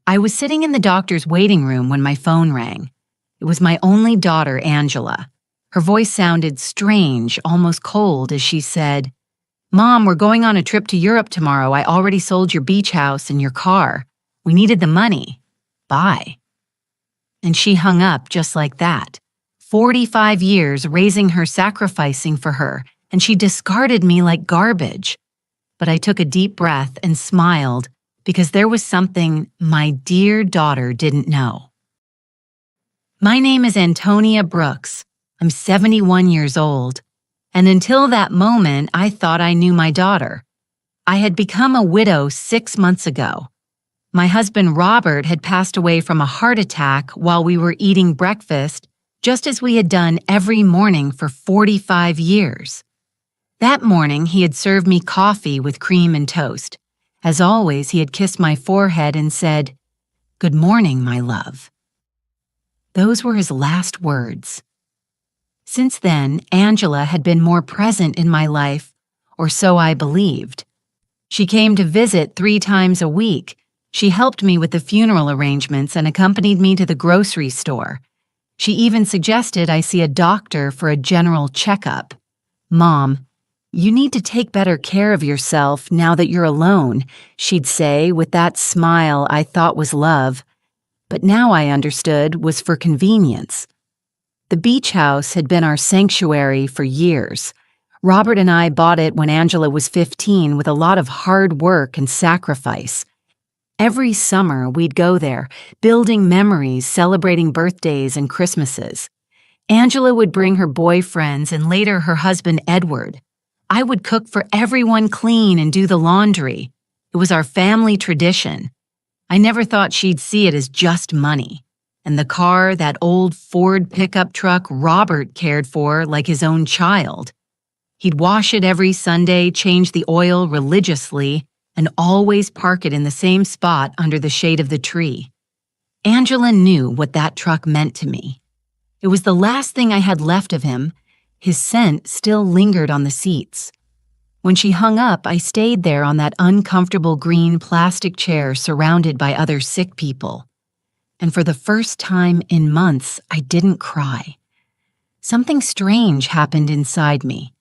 I was sitting in the doctor's waiting room when my phone rang. It was my only daughter, Angela. Her voice sounded strange, almost cold, as she said, "Mom, we're going on a trip to Europe tomorrow. I already sold your beach house and your car. We needed the money. Bye." And she hung up just like that. 45 years raising her, sacrificing for her, and she discarded me like garbage. But I took a deep breath and smiled because there was something my dear daughter didn't know. My name is Antonia Brooks. I'm 71 years old. And until that moment, I thought I knew my daughter. I had become a widow 6 months ago. My husband Robert had passed away from a heart attack while we were eating breakfast, just as we had done every morning for 45 years. That morning, he had served me coffee with cream and toast. As always, he had kissed my forehead and said, "Good morning, my love." Those were his last words. Since then, Angela had been more present in my life, or so I believed. She came to visit 3 times a week. She helped me with the funeral arrangements and accompanied me to the grocery store. She even suggested I see a doctor for a general checkup. "Mom, you need to take better care of yourself now that you're alone," she'd say with that smile I thought was love, but now I understood was for convenience. The beach house had been our sanctuary for years. Robert and I bought it when Angela was 15 with a lot of hard work and sacrifice. Every summer we'd go there, building memories, celebrating birthdays and Christmases. Angela would bring her boyfriends and later her husband Edward. I would cook for everyone, clean and do the laundry. It was our family tradition. I never thought she'd see it as just money. And the car, that old Ford pickup truck Robert cared for like his own child. He'd wash it every Sunday, change the oil religiously, and always park it in the same spot under the shade of the tree. Angela knew what that truck meant to me. It was the last thing I had left of him. His scent still lingered on the seats. When she hung up, I stayed there on that uncomfortable green plastic chair surrounded by other sick people. And for the first time in months, I didn't cry. Something strange happened inside me.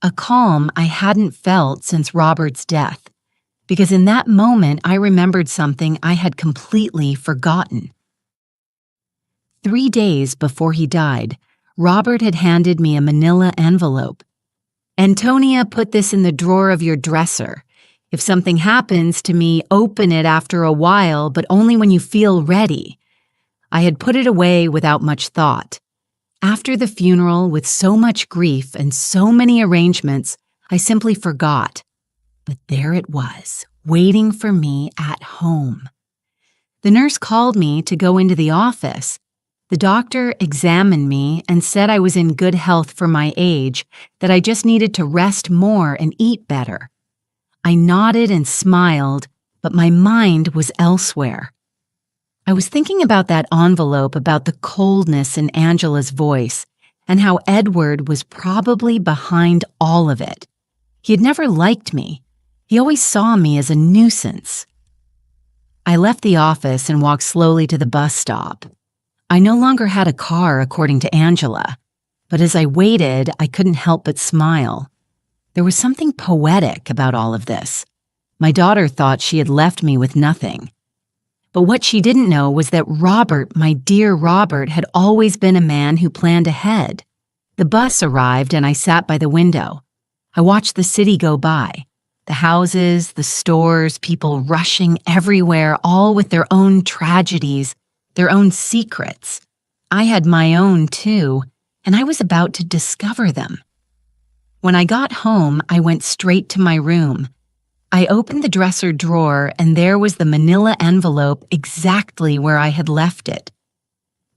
A calm I hadn't felt since Robert's death, because in that moment I remembered something I had completely forgotten. 3 days before he died, Robert had handed me a manila envelope. "Antonia, put this in the drawer of your dresser. If something happens to me, open it after a while, but only when you feel ready." I had put it away without much thought. After the funeral, with so much grief and so many arrangements, I simply forgot. But there it was, waiting for me at home. The nurse called me to go into the office. The doctor examined me and said I was in good health for my age, that I just needed to rest more and eat better. I nodded and smiled, but my mind was elsewhere. I was thinking about that envelope, about the coldness in Angela's voice, and how Edward was probably behind all of it. He had never liked me. He always saw me as a nuisance. I left the office and walked slowly to the bus stop. I no longer had a car, according to Angela, but as I waited, I couldn't help but smile. There was something poetic about all of this. My daughter thought she had left me with nothing. But what she didn't know was that Robert, my dear Robert, had always been a man who planned ahead. The bus arrived and I sat by the window. I watched the city go by. The houses, the stores, people rushing everywhere, all with their own tragedies, their own secrets. I had my own too, and I was about to discover them. When I got home, I went straight to my room. I opened the dresser drawer and there was the manila envelope exactly where I had left it.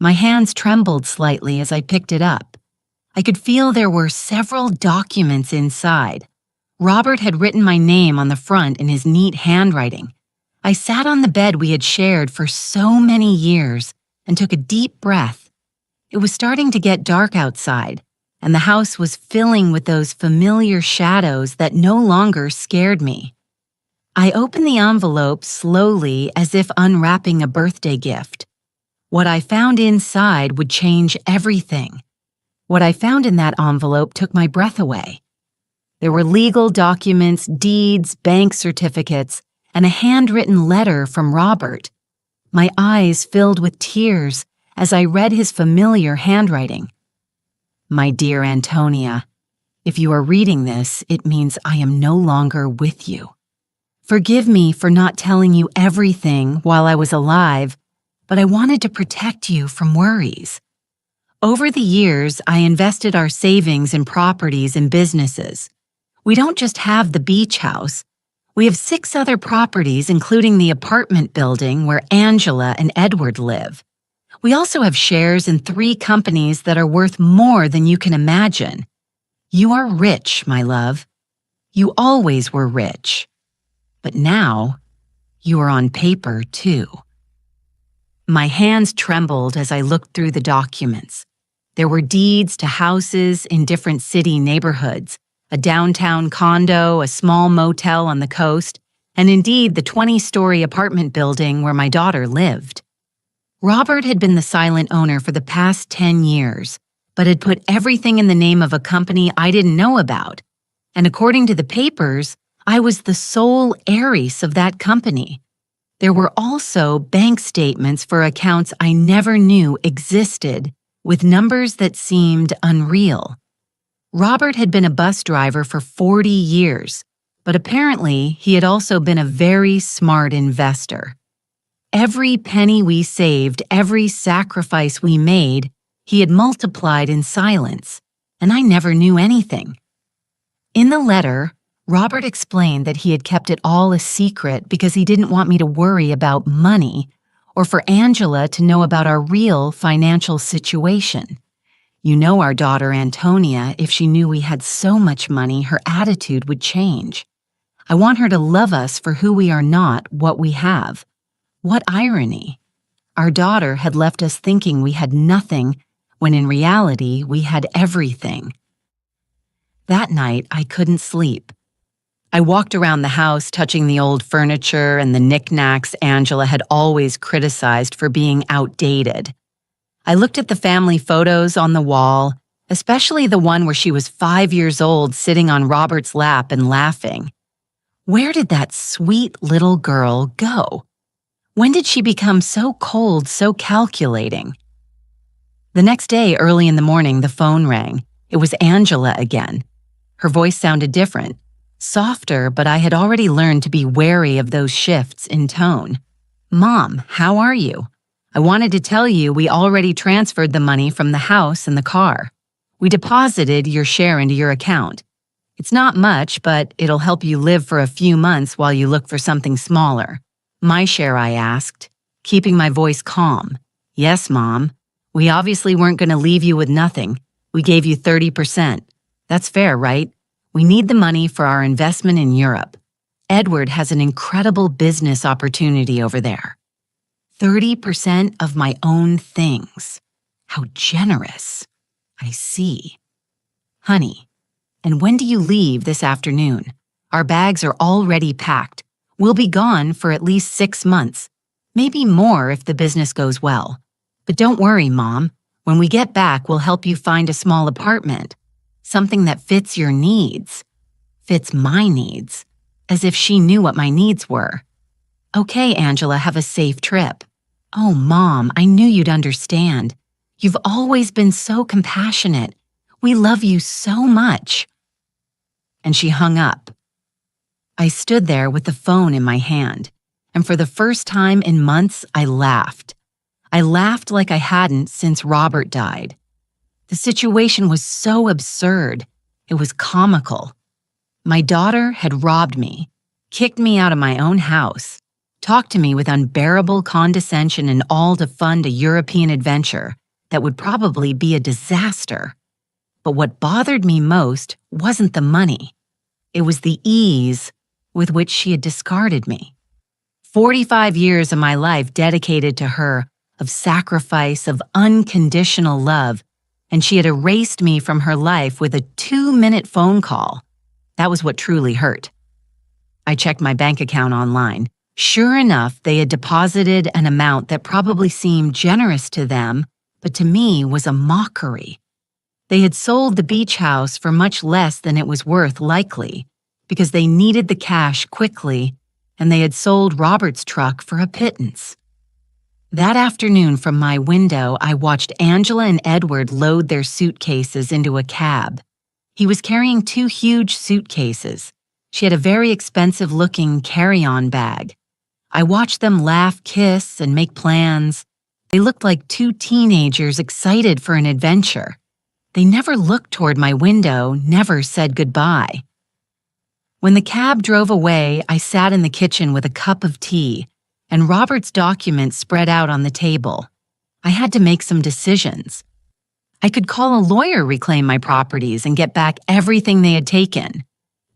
My hands trembled slightly as I picked it up. I could feel there were several documents inside. Robert had written my name on the front in his neat handwriting. I sat on the bed we had shared for so many years and took a deep breath. It was starting to get dark outside, and the house was filling with those familiar shadows that no longer scared me. I opened the envelope slowly as if unwrapping a birthday gift. What I found inside would change everything. What I found in that envelope took my breath away. There were legal documents, deeds, bank certificates, and a handwritten letter from Robert. My eyes filled with tears as I read his familiar handwriting. My dear Antonia, if you are reading this, it means I am no longer with you. Forgive me for not telling you everything while I was alive, but I wanted to protect you from worries. Over the years, I invested our savings in properties and businesses. We don't just have the beach house. We have 6 other properties, including the apartment building where Angela and Edward live. We also have shares in 3 companies that are worth more than you can imagine. You are rich, my love. You always were rich. But now, you are on paper, too. My hands trembled as I looked through the documents. There were deeds to houses in different city neighborhoods, a downtown condo, a small motel on the coast, and indeed the 20-story apartment building where my daughter lived. Robert had been the silent owner for the past 10 years, but had put everything in the name of a company I didn't know about. And according to the papers, I was the sole heiress of that company. There were also bank statements for accounts I never knew existed, with numbers that seemed unreal. Robert had been a bus driver for 40 years, but apparently he had also been a very smart investor. Every penny we saved, every sacrifice we made, he had multiplied in silence, and I never knew anything. In the letter, Robert explained that he had kept it all a secret because he didn't want me to worry about money or for Angela to know about our real financial situation. You know our daughter Antonia, if she knew we had so much money, her attitude would change. I want her to love us for who we are not, what we have. What irony. Our daughter had left us thinking we had nothing, when in reality we had everything. That night, I couldn't sleep. I walked around the house touching the old furniture and the knickknacks Angela had always criticized for being outdated. I looked at the family photos on the wall, especially the one where she was 5 years old sitting on Robert's lap and laughing. Where did that sweet little girl go? When did she become so cold, so calculating? The next day, early in the morning, the phone rang. It was Angela again. Her voice sounded different, softer, but I had already learned to be wary of those shifts in tone. Mom, how are you? I wanted to tell you we already transferred the money from the house and the car. We deposited your share into your account. It's not much, but it'll help you live for a few months while you look for something smaller. My share, I asked, keeping my voice calm. Yes, Mom. We obviously weren't going to leave you with nothing. We gave you 30%. That's fair, right? We need the money for our investment in Europe. Edward has an incredible business opportunity over there. 30% of my own things. How generous. I see. Honey, and when do you leave this afternoon? Our bags are already packed. We'll be gone for at least 6 months, maybe more if the business goes well. But don't worry, Mom. When we get back, we'll help you find a small apartment. Something that fits your needs. Fits my needs. As if she knew what my needs were. Okay, Angela, have a safe trip. Oh, Mom, I knew you'd understand. You've always been so compassionate. We love you so much. And she hung up. I stood there with the phone in my hand, and for the first time in months, I laughed. I laughed like I hadn't since Robert died. The situation was so absurd. It was comical. My daughter had robbed me, kicked me out of my own house, talked to me with unbearable condescension and all to fund a European adventure that would probably be a disaster. But what bothered me most wasn't the money. It was the ease with which she had discarded me. 45 years of my life dedicated to her, of sacrifice, of unconditional love, and she had erased me from her life with a 2-minute phone call. That was what truly hurt. I checked my bank account online. Sure enough, they had deposited an amount that probably seemed generous to them, but to me was a mockery. They had sold the beach house for much less than it was worth, likely, because they needed the cash quickly, and they had sold Robert's truck for a pittance. That afternoon from my window, I watched Angela and Edward load their suitcases into a cab. He was carrying 2 huge suitcases. She had a very expensive-looking carry-on bag. I watched them laugh, kiss, and make plans. They looked like 2 teenagers excited for an adventure. They never looked toward my window, never said goodbye. When the cab drove away, I sat in the kitchen with a cup of tea, and Robert's documents spread out on the table. I had to make some decisions. I could call a lawyer, reclaim my properties, and get back everything they had taken.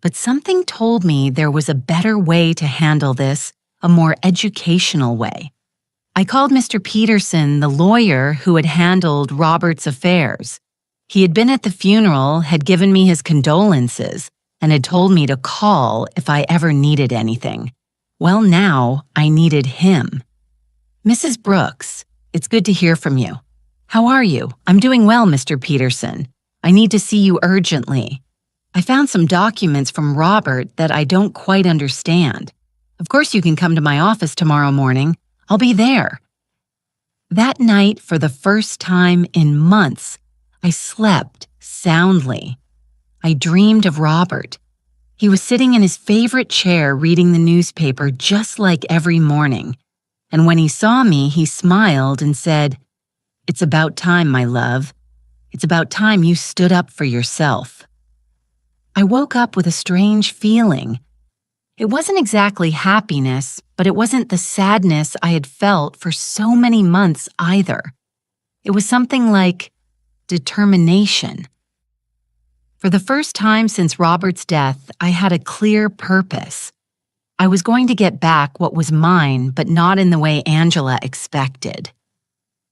But something told me there was a better way to handle this, a more educational way. I called Mr. Peterson, the lawyer who had handled Robert's affairs. He had been at the funeral, had given me his condolences, and had told me to call if I ever needed anything. Well, now I needed him. Mrs. Brooks, it's good to hear from you. How are you? I'm doing well, Mr. Peterson. I need to see you urgently. I found some documents from Robert that I don't quite understand. Of course you can come to my office tomorrow morning. I'll be there. That night, for the first time in months, I slept soundly. I dreamed of Robert. He was sitting in his favorite chair reading the newspaper just like every morning. And when he saw me, he smiled and said, "It's about time, my love. It's about time you stood up for yourself." I woke up with a strange feeling. It wasn't exactly happiness, but it wasn't the sadness I had felt for so many months either. It was something like determination. For the first time since Robert's death, I had a clear purpose. I was going to get back what was mine, but not in the way Angela expected.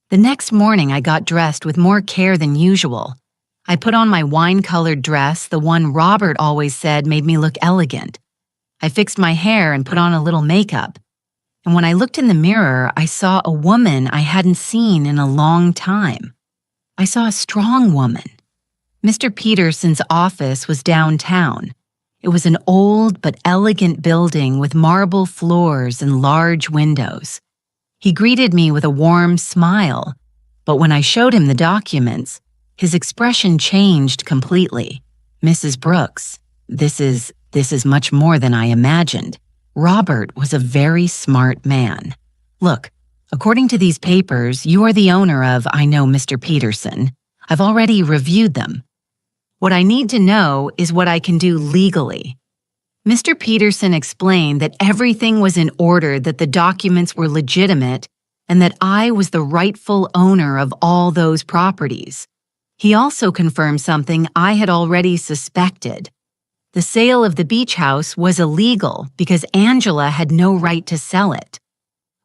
The next morning, I got dressed with more care than usual. I put on my wine-colored dress, the one Robert always said made me look elegant. I fixed my hair and put on a little makeup. And when I looked in the mirror, I saw a woman I hadn't seen in a long time. I saw a strong woman. Mr. Peterson's office was downtown. It was an old but elegant building with marble floors and large windows. He greeted me with a warm smile, but when I showed him the documents, his expression changed completely. "Mrs. Brooks, this is much more than I imagined. Robert was a very smart man. Look, according to these papers, you are the owner of I Know Mr. Peterson. I've already reviewed them. What I need to know is what I can do legally." Mr. Peterson explained that everything was in order, that the documents were legitimate, and that I was the rightful owner of all those properties. He also confirmed something I had already suspected. The sale of the beach house was illegal because Angela had no right to sell it.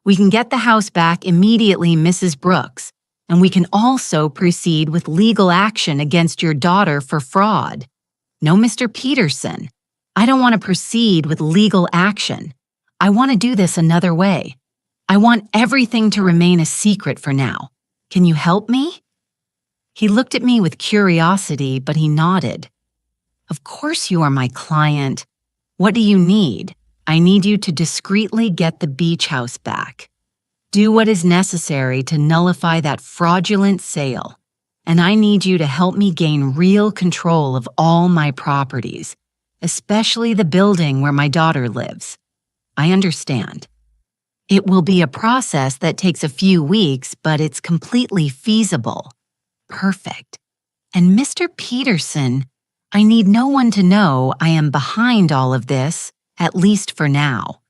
We can get the house back immediately, Mrs. Brooks, and we can also proceed with legal action against your daughter for fraud. No, Mr. Peterson, I don't want to proceed with legal action. I want to do this another way. I want everything to remain a secret for now. Can you help me? He looked at me with curiosity, but he nodded. Of course you are my client. What do you need? I need you to discreetly get the beach house back. Do what is necessary to nullify that fraudulent sale. And I need you to help me gain real control of all my properties, especially the building where my daughter lives. I understand. It will be a process that takes a few weeks, but it's completely feasible. Perfect. And Mr. Peterson, I need no one to know I am behind all of this, at least for now.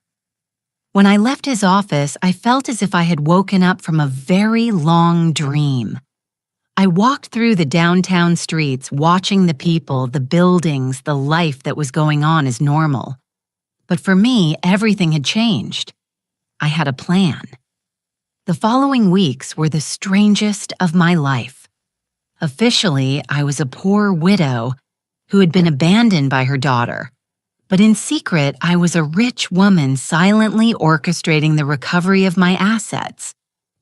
When I left his office, I felt as if I had woken up from a very long dream. I walked through the downtown streets, watching the people, the buildings, the life that was going on as normal. But for me, everything had changed. I had a plan. The following weeks were the strangest of my life. Officially, I was a poor widow who had been abandoned by her daughter. But in secret, I was a rich woman silently orchestrating the recovery of my assets.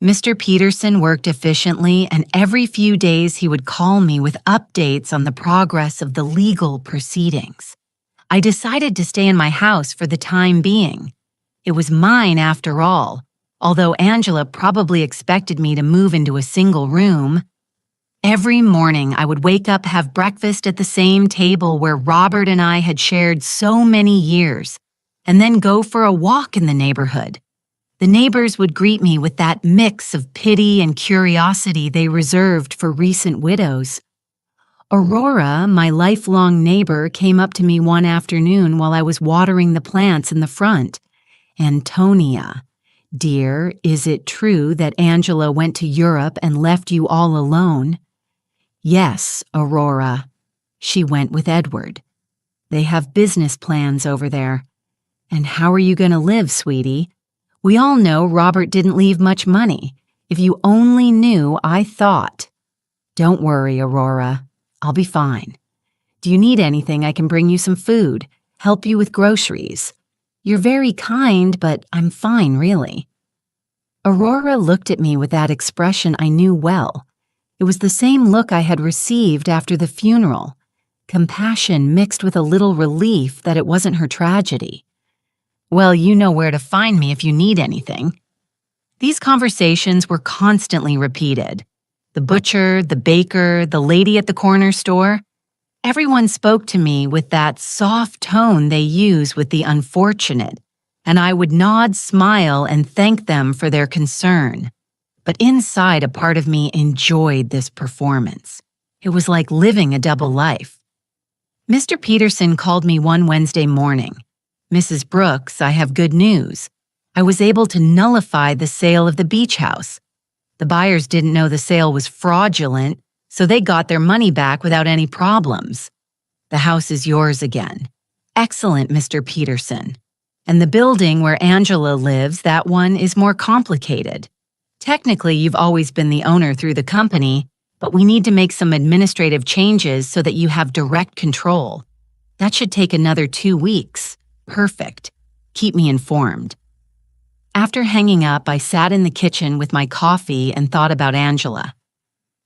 Mr. Peterson worked efficiently, and every few days he would call me with updates on the progress of the legal proceedings. I decided to stay in my house for the time being. It was mine after all, although Angela probably expected me to move into a single room. Every morning I would wake up, have breakfast at the same table where Robert and I had shared so many years, and then go for a walk in the neighborhood. The neighbors would greet me with that mix of pity and curiosity they reserved for recent widows. Aurora, my lifelong neighbor, came up to me one afternoon while I was watering the plants in the front. "Antonia, dear, is it true that Angela went to Europe and left you all alone?" "Yes, Aurora. She went with Edward. They have business plans over there. And how are you going to live, sweetie? We all know Robert didn't leave much money. If you only knew, I thought." "Don't worry, Aurora. I'll be fine. Do you need anything? I can bring you some food, help you with groceries. You're very kind, but I'm fine, really." Aurora looked at me with that expression I knew well. It was the same look I had received after the funeral, compassion mixed with a little relief that it wasn't her tragedy. "Well, you know where to find me if you need anything." These conversations were constantly repeated. The butcher, the baker, the lady at the corner store. Everyone spoke to me with that soft tone they use with the unfortunate, and I would nod, smile, and thank them for their concern. But inside, a part of me enjoyed this performance. It was like living a double life. Mr. Peterson called me one Wednesday morning. "Mrs. Brooks, I have good news. I was able to nullify the sale of the beach house. The buyers didn't know the sale was fraudulent, so they got their money back without any problems. The house is yours again." "Excellent, Mr. Peterson. And the building where Angela lives, that one is more complicated. Technically, you've always been the owner through the company, but we need to make some administrative changes so that you have direct control. That should take another 2 weeks. Perfect. Keep me informed." After hanging up, I sat in the kitchen with my coffee and thought about Angela.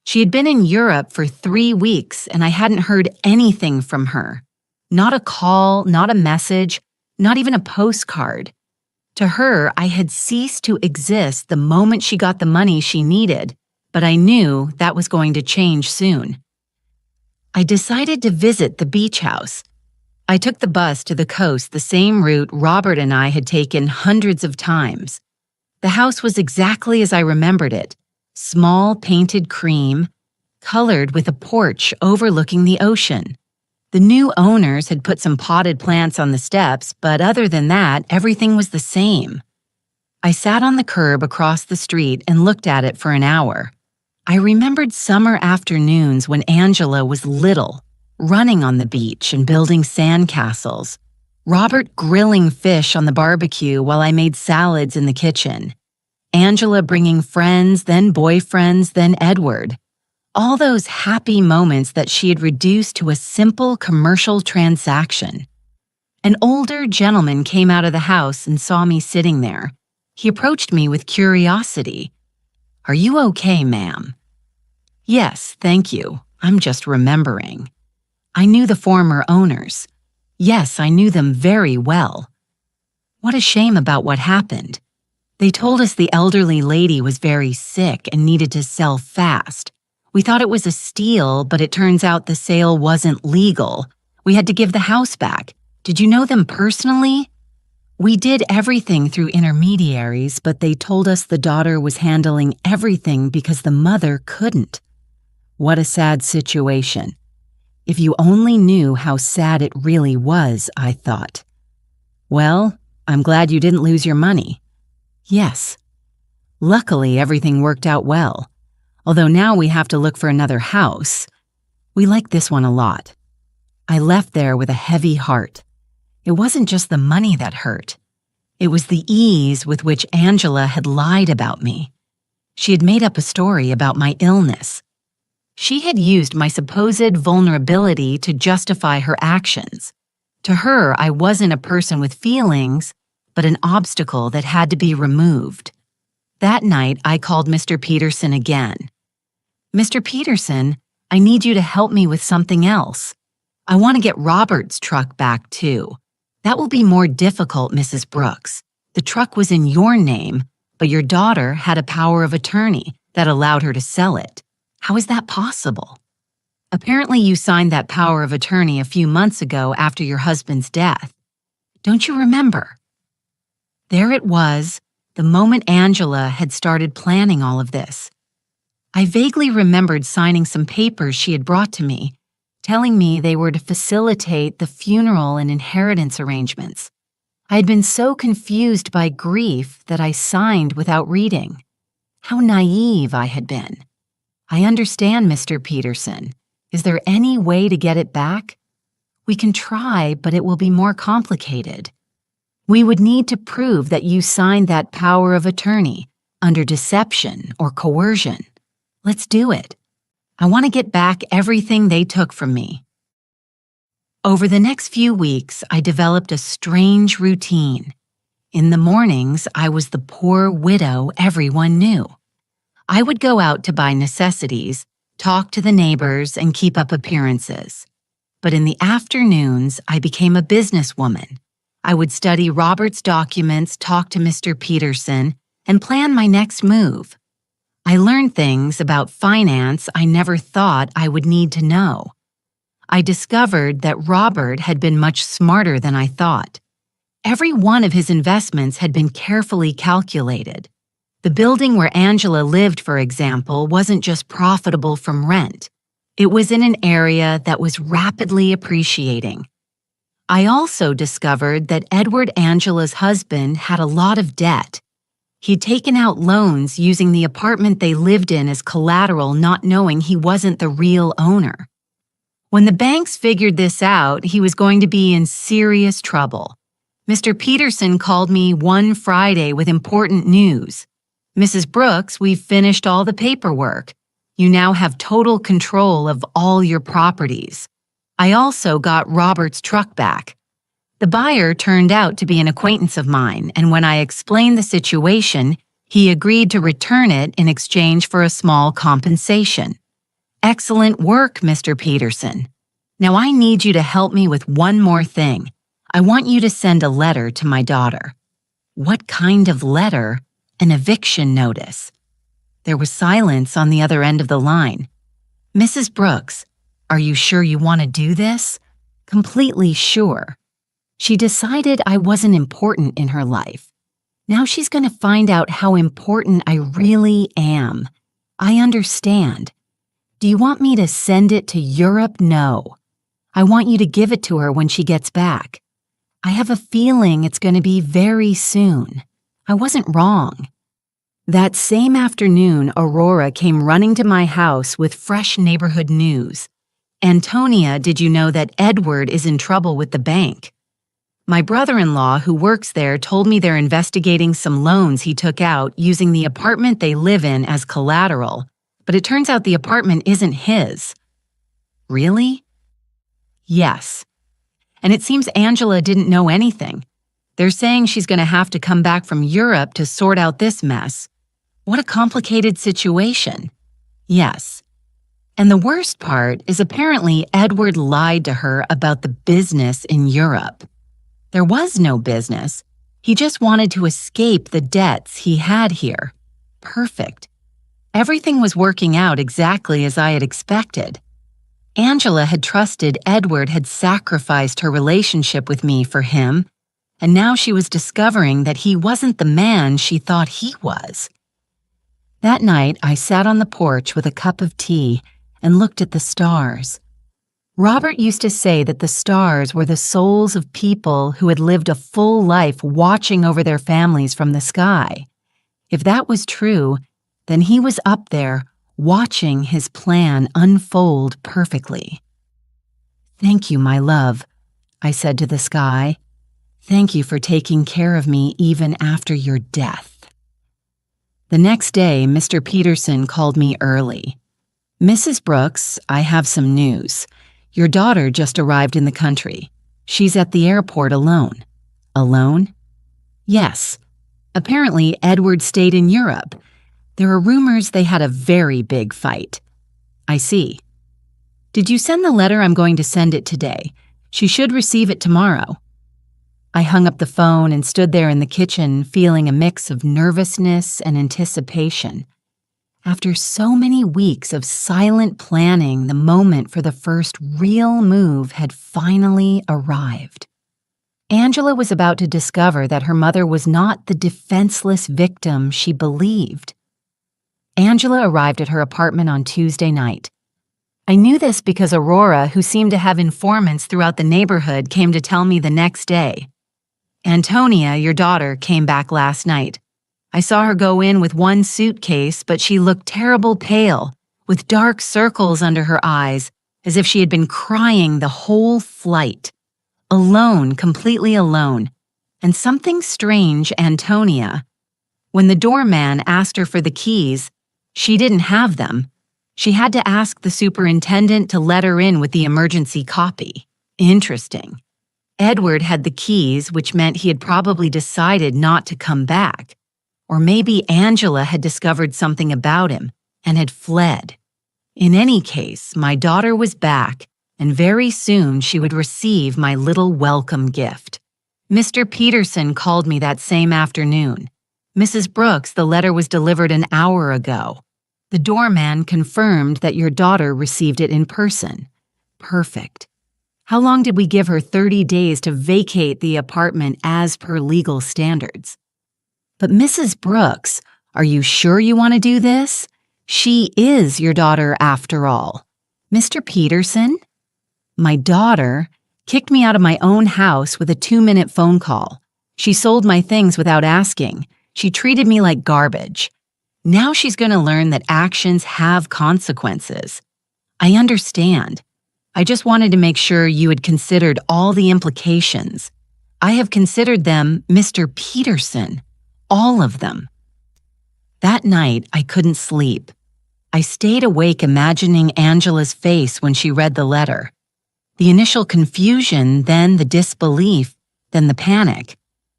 She had been in Europe for 3 weeks, and I hadn't heard anything from her. Not a call, not a message, not even a postcard. To her, I had ceased to exist the moment she got the money she needed, but I knew that was going to change soon. I decided to visit the beach house. I took the bus to the coast, the same route Robert and I had taken hundreds of times. The house was exactly as I remembered it, small painted cream, colored with a porch overlooking the ocean. The new owners had put some potted plants on the steps, but other than that, everything was the same. I sat on the curb across the street and looked at it for an hour. I remembered summer afternoons when Angela was little, running on the beach and building sandcastles. Robert grilling fish on the barbecue while I made salads in the kitchen. Angela bringing friends, then boyfriends, then Edward. All those happy moments that she had reduced to a simple commercial transaction. An older gentleman came out of the house and saw me sitting there. He approached me with curiosity. "Are you okay, ma'am?" "Yes, thank you. I'm just remembering." I knew the former owners. Yes, I knew them very well. What a shame about what happened. They told us the elderly lady was very sick and needed to sell fast. We thought it was a steal, but it turns out the sale wasn't legal. We had to give the house back. Did you know them personally? We did everything through intermediaries, but they told us the daughter was handling everything because the mother couldn't. What a sad situation. If you only knew how sad it really was, I thought. "Well, I'm glad you didn't lose your money." "Yes. Luckily, everything worked out well. Although now we have to look for another house. We like this one a lot." I left there with a heavy heart. It wasn't just the money that hurt. It was the ease with which Angela had lied about me. She had made up a story about my illness. She had used my supposed vulnerability to justify her actions, To her, I wasn't a person with feelings, but an obstacle that had to be removed. That night, I called Mr. Peterson again. Mr. Peterson, I need you to help me with something else. I want to get Robert's truck back, too. That will be more difficult, Mrs. Brooks. The truck was in your name, but your daughter had a power of attorney that allowed her to sell it. How is that possible? Apparently, you signed that power of attorney a few months ago after your husband's death. Don't you remember? There it was, the moment Angela had started planning all of this. I vaguely remembered signing some papers she had brought to me, telling me they were to facilitate the funeral and inheritance arrangements. I had been so confused by grief that I signed without reading. How naive I had been. I understand, Mr. Peterson. Is there any way to get it back? We can try, but it will be more complicated. We would need to prove that you signed that power of attorney under deception or coercion. Let's do it. I want to get back everything they took from me. Over the next few weeks, I developed a strange routine. In the mornings, I was the poor widow everyone knew. I would go out to buy necessities, talk to the neighbors, and keep up appearances. But in the afternoons, I became a businesswoman. I would study Robert's documents, talk to Mr. Peterson, and plan my next move. I learned things about finance I never thought I would need to know. I discovered that Robert had been much smarter than I thought. Every one of his investments had been carefully calculated. The building where Angela lived, for example, wasn't just profitable from rent. It was in an area that was rapidly appreciating. I also discovered that Edward, Angela's husband, had a lot of debt. He'd taken out loans using the apartment they lived in as collateral, not knowing he wasn't the real owner. When the banks figured this out, he was going to be in serious trouble. Mr. Peterson called me one Friday with important news. Mrs. Brooks, we've finished all the paperwork. You now have total control of all your properties. I also got Robert's truck back. The buyer turned out to be an acquaintance of mine, and when I explained the situation, he agreed to return it in exchange for a small compensation. Excellent work, Mr. Peterson. Now I need you to help me with one more thing. I want you to send a letter to my daughter. What kind of letter? An eviction notice. There was silence on the other end of the line. Mrs. Brooks, are you sure you want to do this? Completely sure. She decided I wasn't important in her life. Now she's going to find out how important I really am. I understand. Do you want me to send it to Europe? No. I want you to give it to her when she gets back. I have a feeling it's going to be very soon. I wasn't wrong. That same afternoon, Aurora came running to my house with fresh neighborhood news. Antonia, did you know that Edward is in trouble with the bank? My brother-in-law, who works there, told me they're investigating some loans he took out using the apartment they live in as collateral, but it turns out the apartment isn't his. Really? Yes. And it seems Angela didn't know anything. They're saying she's going to have to come back from Europe to sort out this mess. What a complicated situation. Yes. And the worst part is apparently Edward lied to her about the business in Europe. There was no business. He just wanted to escape the debts he had here. Perfect. Everything was working out exactly as I had expected. Angela had trusted Edward had sacrificed her relationship with me for him, and now she was discovering that he wasn't the man she thought he was. That night, I sat on the porch with a cup of tea and looked at the stars. Robert used to say that the stars were the souls of people who had lived a full life watching over their families from the sky. If that was true, then he was up there watching his plan unfold perfectly. Thank you, my love, I said to the sky. Thank you for taking care of me even after your death. The next day, Mr. Peterson called me early. Mrs. Brooks, I have some news. Your daughter just arrived in the country. She's at the airport alone. Alone? Yes. Apparently, Edward stayed in Europe. There are rumors they had a very big fight. I see. Did you send the letter? I'm going to send it today. She should receive it tomorrow. I hung up the phone and stood there in the kitchen, feeling a mix of nervousness and anticipation. After so many weeks of silent planning, the moment for the first real move had finally arrived. Angela was about to discover that her mother was not the defenseless victim she believed. Angela arrived at her apartment on Tuesday night. I knew this because Aurora, who seemed to have informants throughout the neighborhood, came to tell me the next day. Antonia, your daughter, came back last night. I saw her go in with one suitcase, but she looked terrible pale, with dark circles under her eyes, as if she had been crying the whole flight. Alone, completely alone. And something strange, Antonia. When the doorman asked her for the keys, she didn't have them. She had to ask the superintendent to let her in with the emergency copy. Interesting. Edward had the keys, which meant he had probably decided not to come back. Or maybe Angela had discovered something about him and had fled. In any case, my daughter was back, and very soon she would receive my little welcome gift. Mr. Peterson called me that same afternoon. Mrs. Brooks, the letter was delivered an hour ago. The doorman confirmed that your daughter received it in person. Perfect. How long did we give her? 30 days to vacate the apartment as per legal standards. But Mrs. Brooks, are you sure you want to do this? She is your daughter after all. Mr. Peterson? My daughter kicked me out of my own house with a 2-minute phone call. She sold my things without asking. She treated me like garbage. Now she's going to learn that actions have consequences. I understand. I just wanted to make sure you had considered all the implications. I have considered them, Mr. Peterson. All of them. That night, I couldn't sleep. I stayed awake imagining Angela's face when she read the letter. The initial confusion, then the disbelief, then the panic.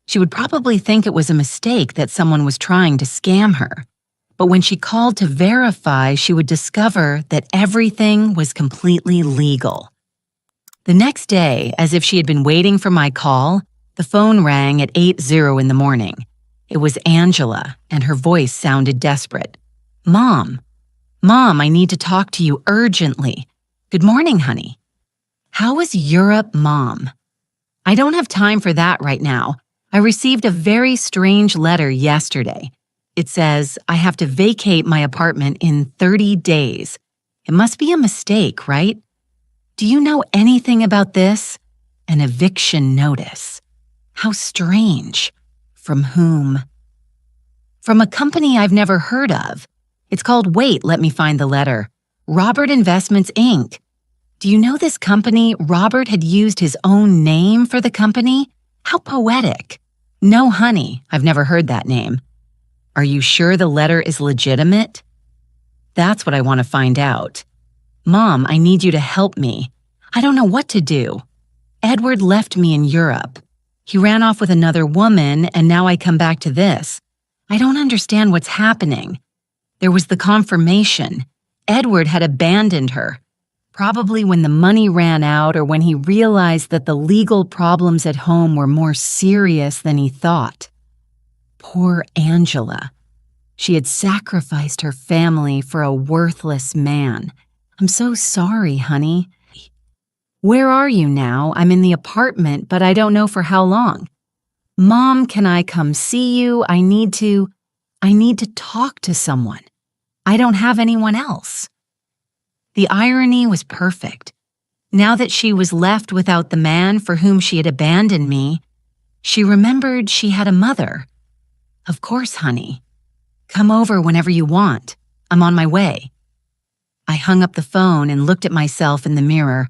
She would probably think it was a mistake that someone was trying to scam her. But when she called to verify, she would discover that everything was completely legal. The next day, as if she had been waiting for my call, the phone rang at 8:00 in the morning. It was Angela, and her voice sounded desperate. Mom, I need to talk to you urgently. Good morning, honey. How is Europe, Mom? I don't have time for that right now. I received a very strange letter yesterday. It says I have to vacate my apartment in 30 days. It must be a mistake, right? Do you know anything about this? An eviction notice. How strange. From whom? From a company I've never heard of. It's called, wait, let me find the letter. Robert Investments, Inc. Do you know this company? Robert had used his own name for the company? How poetic. No, honey, I've never heard that name. Are you sure the letter is legitimate? That's what I want to find out. Mom, I need you to help me. I don't know what to do. Edward left me in Europe. He ran off with another woman, and now I come back to this. I don't understand what's happening. There was the confirmation. Edward had abandoned her. Probably when the money ran out or when he realized that the legal problems at home were more serious than he thought. Poor Angela. She had sacrificed her family for a worthless man. I'm so sorry, honey. Where are you now? I'm in the apartment, but I don't know for how long. Mom, can I come see you? I need to talk to someone. I don't have anyone else. The irony was perfect. Now that she was left without the man for whom she had abandoned me, she remembered she had a mother. Of course, honey. Come over whenever you want. I'm on my way. I hung up the phone and looked at myself in the mirror.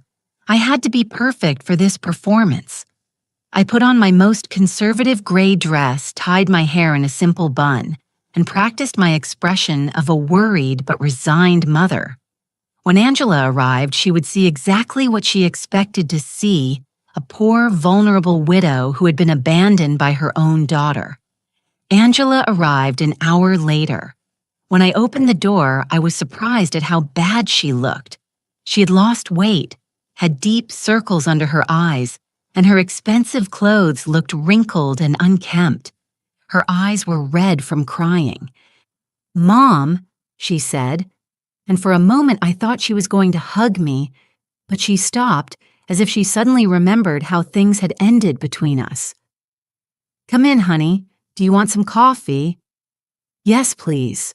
I had to be perfect for this performance. I put on my most conservative gray dress, tied my hair in a simple bun, and practiced my expression of a worried but resigned mother. When Angela arrived, she would see exactly what she expected to see, a poor, vulnerable widow who had been abandoned by her own daughter. Angela arrived an hour later. When I opened the door, I was surprised at how bad she looked. She had lost weight, had deep circles under her eyes, and her expensive clothes looked wrinkled and unkempt. Her eyes were red from crying. "Mom," she said, and for a moment I thought she was going to hug me, but she stopped as if she suddenly remembered how things had ended between us. "Come in, honey. Do you want some coffee?" "Yes, please."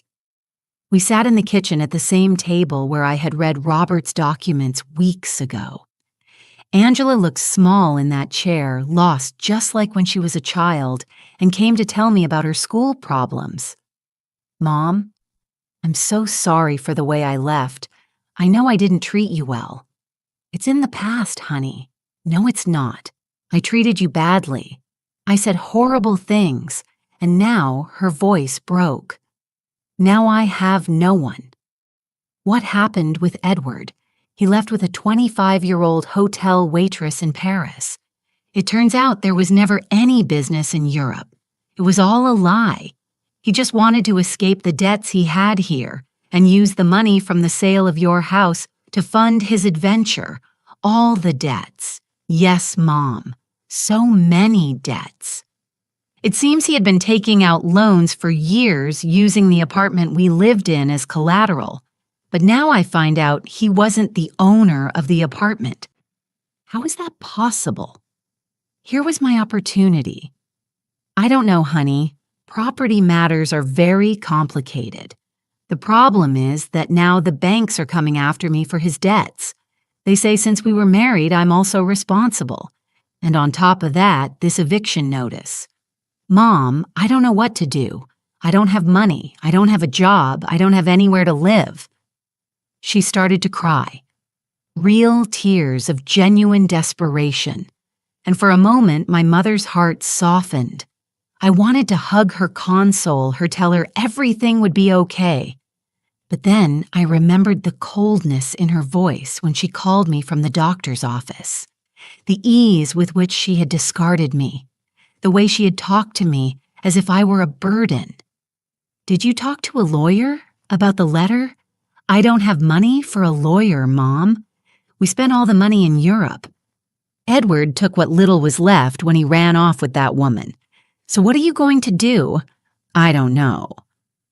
We sat in the kitchen at the same table where I had read Robert's documents weeks ago. Angela looked small in that chair, lost just like when she was a child, and came to tell me about her school problems. "Mom, I'm so sorry for the way I left. I know I didn't treat you well." "It's in the past, honey." "No, it's not. I treated you badly. I said horrible things, and now," her voice broke. "Now I have no one." "What happened with Edward? He left with a 25-year-old hotel waitress in Paris. It turns out there was never any business in Europe. It was all a lie. He just wanted to escape the debts he had here and use the money from the sale of your house to fund his adventure. All the debts. Yes, Mom. So many debts. It seems he had been taking out loans for years using the apartment we lived in as collateral. But now I find out he wasn't the owner of the apartment. How is that possible? Here was my opportunity. "I don't know, honey. Property matters are very complicated. The problem is that now the banks are coming after me for his debts. They say since we were married, I'm also responsible. And on top of that, this eviction notice. Mom, I don't know what to do. I don't have money. I don't have a job. I don't have anywhere to live." She started to cry. Real tears of genuine desperation. And for a moment, my mother's heart softened. I wanted to hug her, console her, tell her everything would be okay. But then I remembered the coldness in her voice when she called me from the doctor's office. The ease with which she had discarded me. The way she had talked to me as if I were a burden. "Did you talk to a lawyer about the letter?" "I don't have money for a lawyer, Mom. We spent all the money in Europe. Edward took what little was left when he ran off with that woman. So what are you going to do?" "I don't know.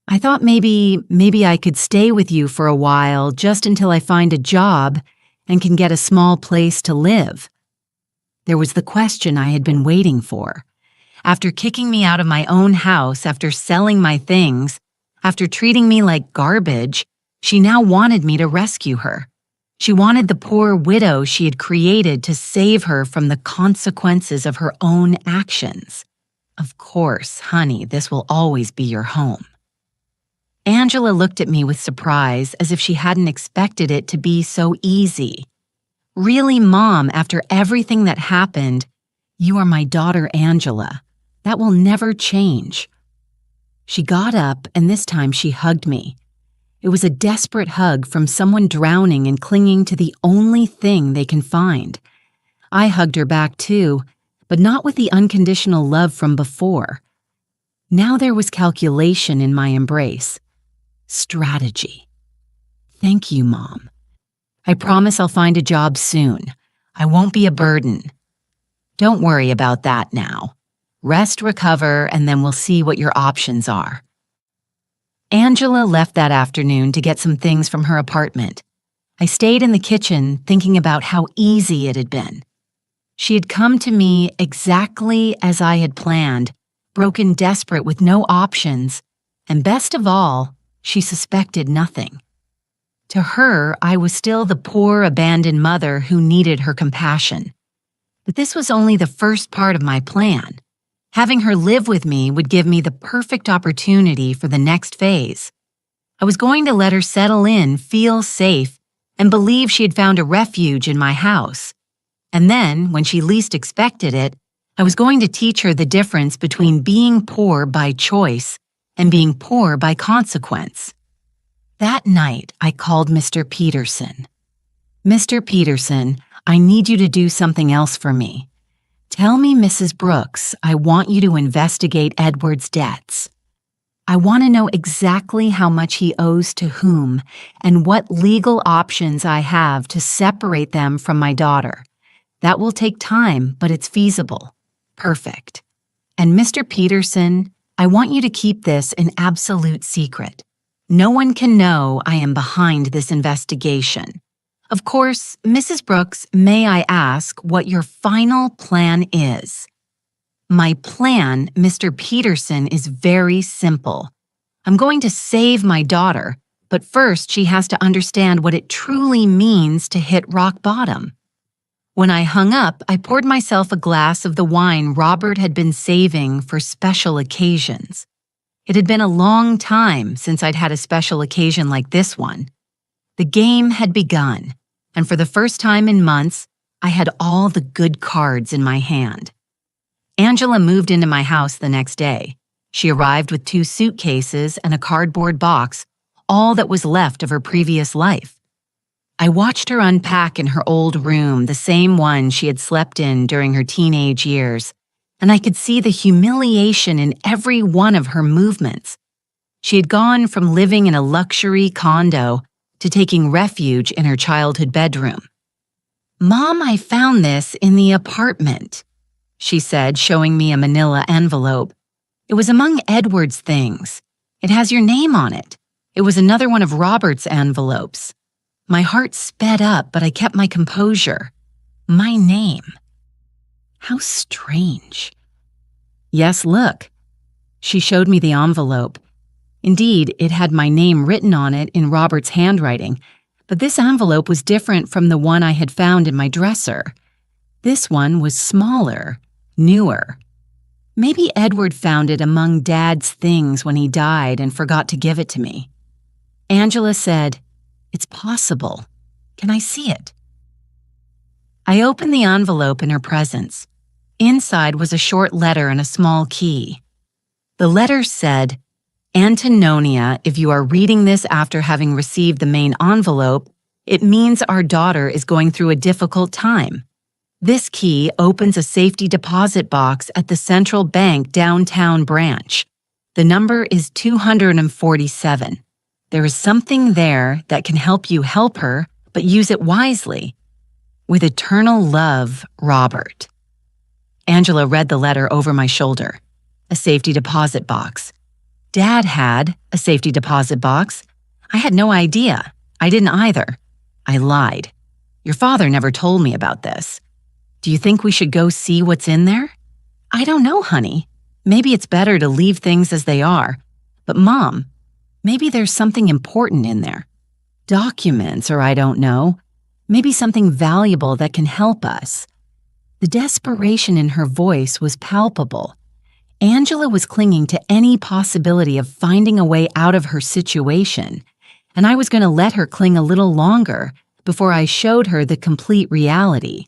I thought maybe I could stay with you for a while just until I find a job and can get a small place to live." There was the question I had been waiting for. After kicking me out of my own house, after selling my things, after treating me like garbage, she now wanted me to rescue her. She wanted the poor widow she had created to save her from the consequences of her own actions. "Of course, honey, this will always be your home." Angela looked at me with surprise, as if she hadn't expected it to be so easy. "Really, Mom, after everything that happened, you are my daughter, Angela. That will never change." She got up, and this time she hugged me. It was a desperate hug from someone drowning and clinging to the only thing they can find. I hugged her back too, but not with the unconditional love from before. Now there was calculation in my embrace. Strategy. "Thank you, Mom. I promise I'll find a job soon. I won't be a burden." "Don't worry about that now. Rest, recover, and then we'll see what your options are." Angela left that afternoon to get some things from her apartment. I stayed in the kitchen thinking about how easy it had been. She had come to me exactly as I had planned, broken desperate with no options, and best of all, she suspected nothing. To her, I was still the poor, abandoned mother who needed her compassion. But this was only the first part of my plan. Having her live with me would give me the perfect opportunity for the next phase. I was going to let her settle in, feel safe, and believe she had found a refuge in my house. And then, when she least expected it, I was going to teach her the difference between being poor by choice and being poor by consequence. That night, I called Mr. Peterson. "Mr. Peterson, I need you to do something else for me. Tell me, Mrs. Brooks, I want you to investigate Edward's debts. I want to know exactly how much he owes to whom and what legal options I have to separate them from my daughter. That will take time, but it's feasible. Perfect. And Mr. Peterson, I want you to keep this an absolute secret. No one can know I am behind this investigation. Of course, Mrs. Brooks, may I ask what your final plan is? My plan, Mr. Peterson, is very simple. I'm going to save my daughter, but first she has to understand what it truly means to hit rock bottom. When I hung up, I poured myself a glass of the wine Robert had been saving for special occasions. It had been a long time since I'd had a special occasion like this one. The game had begun, and for the first time in months, I had all the good cards in my hand. Angela moved into my house the next day. She arrived with 2 suitcases and a cardboard box, all that was left of her previous life. I watched her unpack in her old room, the same one she had slept in during her teenage years, and I could see the humiliation in every one of her movements. She had gone from living in a luxury condo to taking refuge in her childhood bedroom. "Mom, I found this in the apartment," she said, showing me a manila envelope. "It was among Edward's things. It has your name on it. It was another one of Robert's envelopes." My heart sped up, but I kept my composure. My name. How strange. "Yes, look." She showed me the envelope. Indeed, it had my name written on it in Robert's handwriting, but this envelope was different from the one I had found in my dresser. This one was smaller, newer. Maybe Edward found it among Dad's things when he died and forgot to give it to me. Angela said, "It's possible. Can I see it?" I opened the envelope in her presence. Inside was a short letter and a small key. The letter said, "Antonia, if you are reading this after having received the main envelope, it means our daughter is going through a difficult time. This key opens a safety deposit box at the Central Bank downtown branch. The number is 247. There is something there that can help you help her, but use it wisely. With eternal love, Robert." Angela read the letter over my shoulder. A safety deposit box. Dad had a safety deposit box. I had no idea. I didn't either. I lied. "Your father never told me about this. Do you think we should go see what's in there?" "I don't know, honey. Maybe it's better to leave things as they are. But Mom, maybe there's something important in there. Documents, or I don't know. Maybe something valuable that can help us." The desperation in her voice was palpable. Angela was clinging to any possibility of finding a way out of her situation, and I was going to let her cling a little longer before I showed her the complete reality.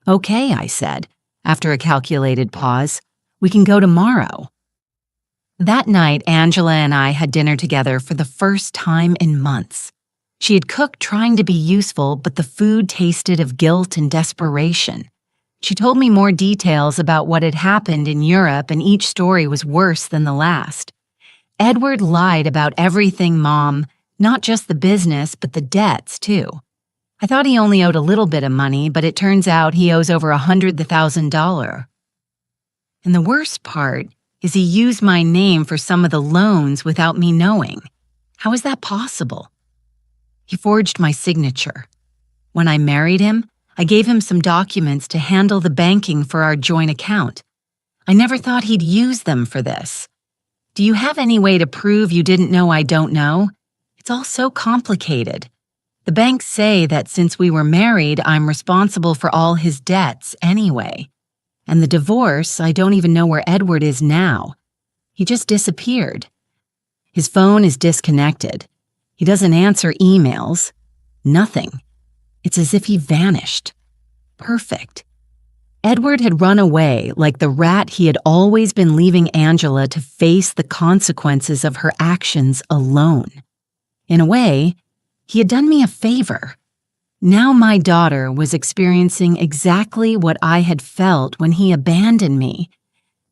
"Okay," I said, after a calculated pause. "We can go tomorrow." That night, Angela and I had dinner together for the first time in months. She had cooked trying to be useful, but the food tasted of guilt and desperation. She told me more details about what had happened in Europe, and each story was worse than the last. "Edward lied about everything, Mom, not just the business, but the debts, too. I thought he only owed a little bit of money, but it turns out he owes over $100,000. And the worst part is he used my name for some of the loans without me knowing. How is that possible? He forged my signature. When I married him, I gave him some documents to handle the banking for our joint account. I never thought he'd use them for this. Do you have any way to prove you didn't know I don't know? It's all so complicated. The banks say that since we were married, I'm responsible for all his debts anyway. And the divorce, I don't even know where Edward is now. He just disappeared. His phone is disconnected. He doesn't answer emails. Nothing. It's as if he vanished. Perfect. Edward had run away like the rat he had always been, leaving Angela to face the consequences of her actions alone. In a way, he had done me a favor. Now my daughter was experiencing exactly what I had felt when he abandoned me.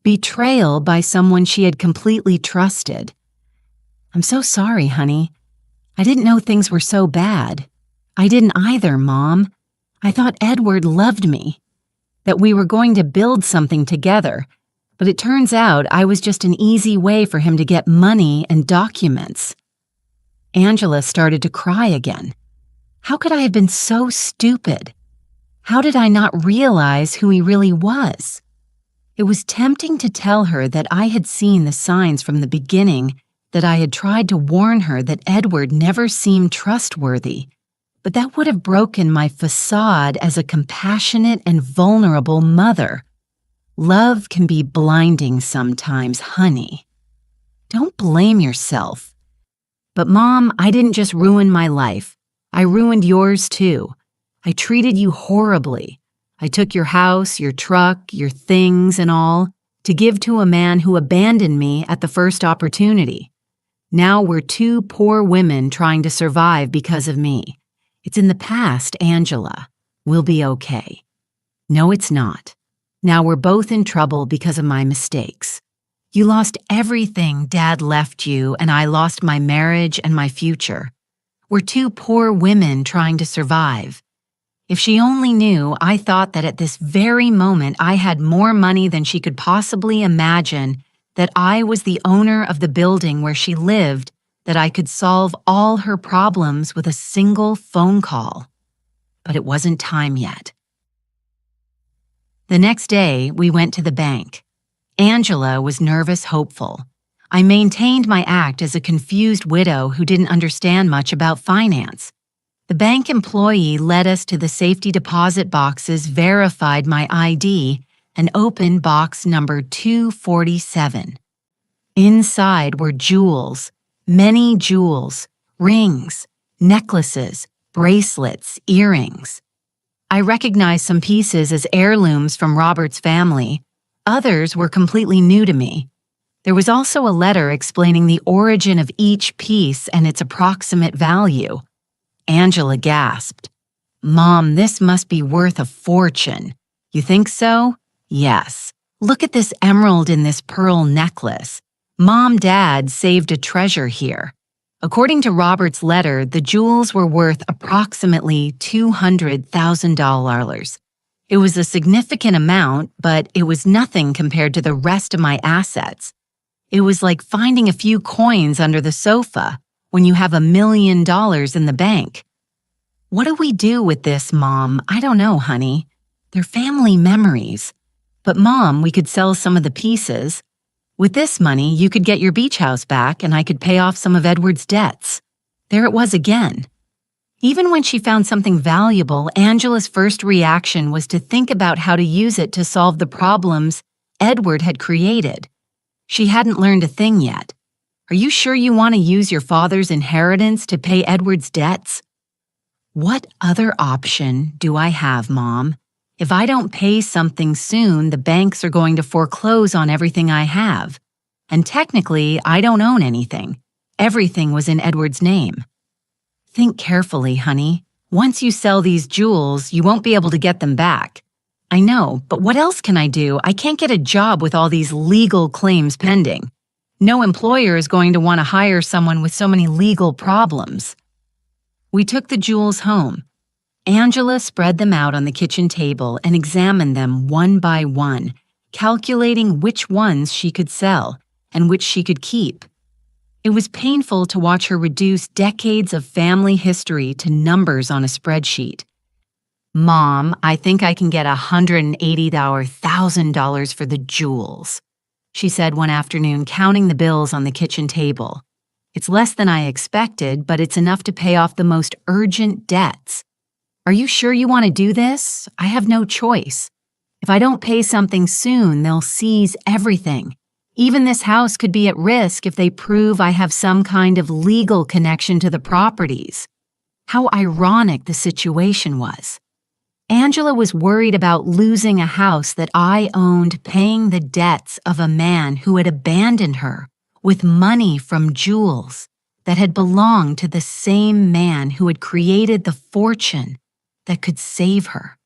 Betrayal by someone she had completely trusted. I'm so sorry, honey. I didn't know things were so bad. I didn't either, Mom. I thought Edward loved me, that we were going to build something together, but it turns out I was just an easy way for him to get money and documents. Angela started to cry again. How could I have been so stupid? How did I not realize who he really was? It was tempting to tell her that I had seen the signs from the beginning, that I had tried to warn her that Edward never seemed trustworthy, but that would have broken my facade as a compassionate and vulnerable mother. Love can be blinding sometimes, honey. Don't blame yourself. But Mom, I didn't just ruin my life. I ruined yours too. I treated you horribly. I took your house, your truck, your things and all to give to a man who abandoned me at the first opportunity. Now we're two poor women trying to survive because of me. It's in the past, Angela. We'll be okay. No, it's not. Now we're both in trouble because of my mistakes. You lost everything Dad left you, and I lost my marriage and my future. We're two poor women trying to survive. If she only knew, I thought that at this very moment I had more money than she could possibly imagine, that I was the owner of the building where she lived, that I could solve all her problems with a single phone call. But it wasn't time yet. The next day, we went to the bank. Angela was nervous, hopeful. I maintained my act as a confused widow who didn't understand much about finance. The bank employee led us to the safety deposit boxes, verified my ID, and opened box number 247. Inside were jewels, many jewels, rings, necklaces, bracelets, earrings. I recognized some pieces as heirlooms from Robert's family. Others were completely new to me. There was also a letter explaining the origin of each piece and its approximate value. Angela gasped. Mom, this must be worth a fortune. You think so? Yes. Look at this emerald in this pearl necklace. Mom, Dad saved a treasure here. According to Robert's letter, the jewels were worth approximately $200,000. It was a significant amount, but it was nothing compared to the rest of my assets. It was like finding a few coins under the sofa when you have $1 million in the bank. What do we do with this, Mom? I don't know, honey. They're family memories. But Mom, we could sell some of the pieces. With this money, you could get your beach house back and I could pay off some of Edward's debts. There it was again. Even when she found something valuable, Angela's first reaction was to think about how to use it to solve the problems Edward had created. She hadn't learned a thing yet. Are you sure you want to use your father's inheritance to pay Edward's debts? What other option do I have, Mom? If I don't pay something soon, the banks are going to foreclose on everything I have. And technically, I don't own anything. Everything was in Edward's name. Think carefully, honey. Once you sell these jewels, you won't be able to get them back. I know, but what else can I do? I can't get a job with all these legal claims pending. No employer is going to want to hire someone with so many legal problems. We took the jewels home. Angela spread them out on the kitchen table and examined them one by one, calculating which ones she could sell and which she could keep. It was painful to watch her reduce decades of family history to numbers on a spreadsheet. Mom, I think I can get $180,000 for the jewels, she said one afternoon, counting the bills on the kitchen table. It's less than I expected, but it's enough to pay off the most urgent debts. Are you sure you want to do this? I have no choice. If I don't pay something soon, they'll seize everything. Even this house could be at risk if they prove I have some kind of legal connection to the properties. How ironic the situation was. Angela was worried about losing a house that I owned, paying the debts of a man who had abandoned her with money from jewels that had belonged to the same man who had created the fortune that could save her?